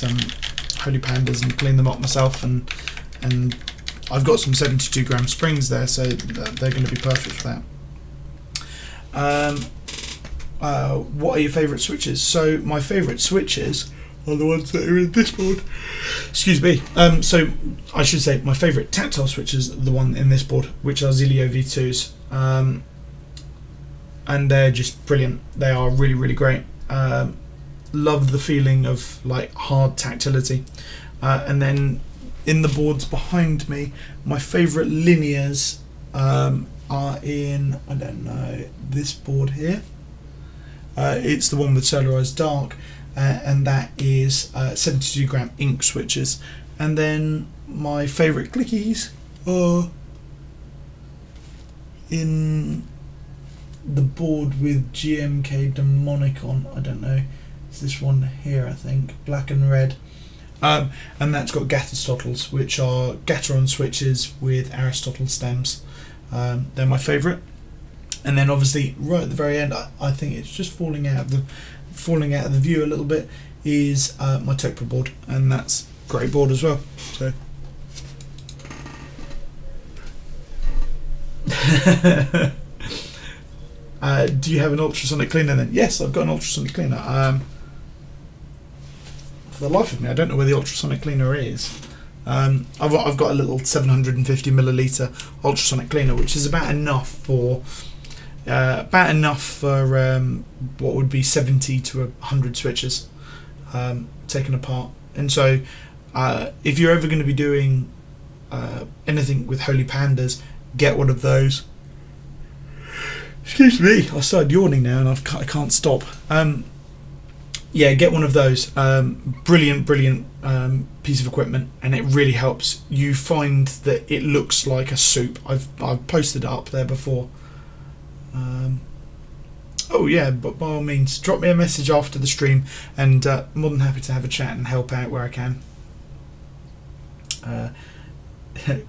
Holy Pandas and clean them up myself, and I've got some 72 gram springs there, so they're going to be perfect for that. What are your favourite switches? So my favourite switches are the ones that are in this board. Excuse me. So I should say my favourite tactile switches are the one in this board, which are Zilio V2s. And they're just brilliant. They are really great. Love the feeling of like hard tactility. And then in the boards behind me, my favourite linears are in, I don't know, this board here. It's the one with solarised dark, and that is 72 gram ink switches. And then my favourite clickies are in the board with GMK Demonic on. I don't know, it's this one here, I think, black and red. And that's got Gatterstottles, which are Gateron switches with Aristotle stems. They're my favourite. And then obviously right at the very end, I think it's just falling out of the view a little bit, is my Topra board, and that's a great board as well. So do you have an ultrasonic cleaner then? Yes, I've got an ultrasonic cleaner. For the life of me, I don't know where the ultrasonic cleaner is. I've got a little 750 milliliter ultrasonic cleaner, which is about enough for what would be 70 to 100 switches taken apart. And so if you're ever going to be doing anything with Holy Pandas, get one of those. Excuse me, I started yawning now and I can't stop. Yeah, get one of those. Brilliant piece of equipment, and it really helps. You find that it looks like a soup. I've posted it up there before. Oh yeah, but by all means, drop me a message after the stream, and more than happy to have a chat and help out where I can.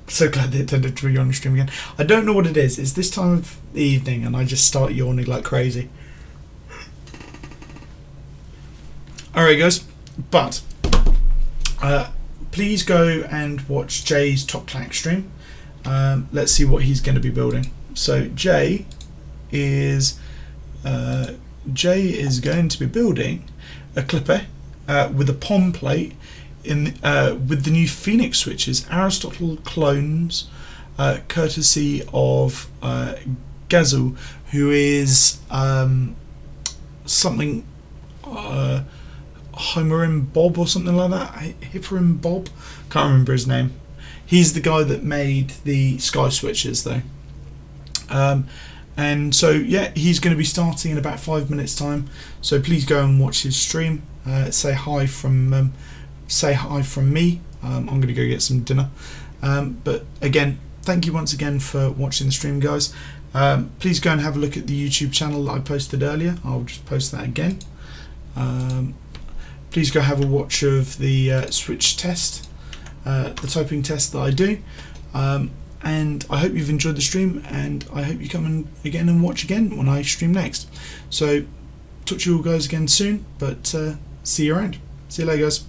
So glad that it turned into a yawning stream again. I don't know what it is. It's this time of the evening, and I just start yawning like crazy. Alright guys, but please go and watch Jay's Top Clack stream. Let's see what he's going to be building. So Jay is Jay is going to be building a clipper with a POM plate with the new Phoenix switches, Aristotle clones, courtesy of Gazoo, who is something Homerim Bob or something like that. Hipperim Bob, can't remember his name. He's the guy that made the Sky switches though. And so yeah, he's going to be starting in about 5 minutes time, so please go and watch his stream. Say hi from me. I'm going to go get some dinner, but again, thank you once again for watching the stream, guys. Please go and have a look at the YouTube channel that I posted earlier. I'll just post that again. Please go have a watch of the switch test, the typing test that I do, and I hope you've enjoyed the stream, and I hope you come in again and watch again when I stream next. So talk to you all guys again soon, but see you around. See you later, guys.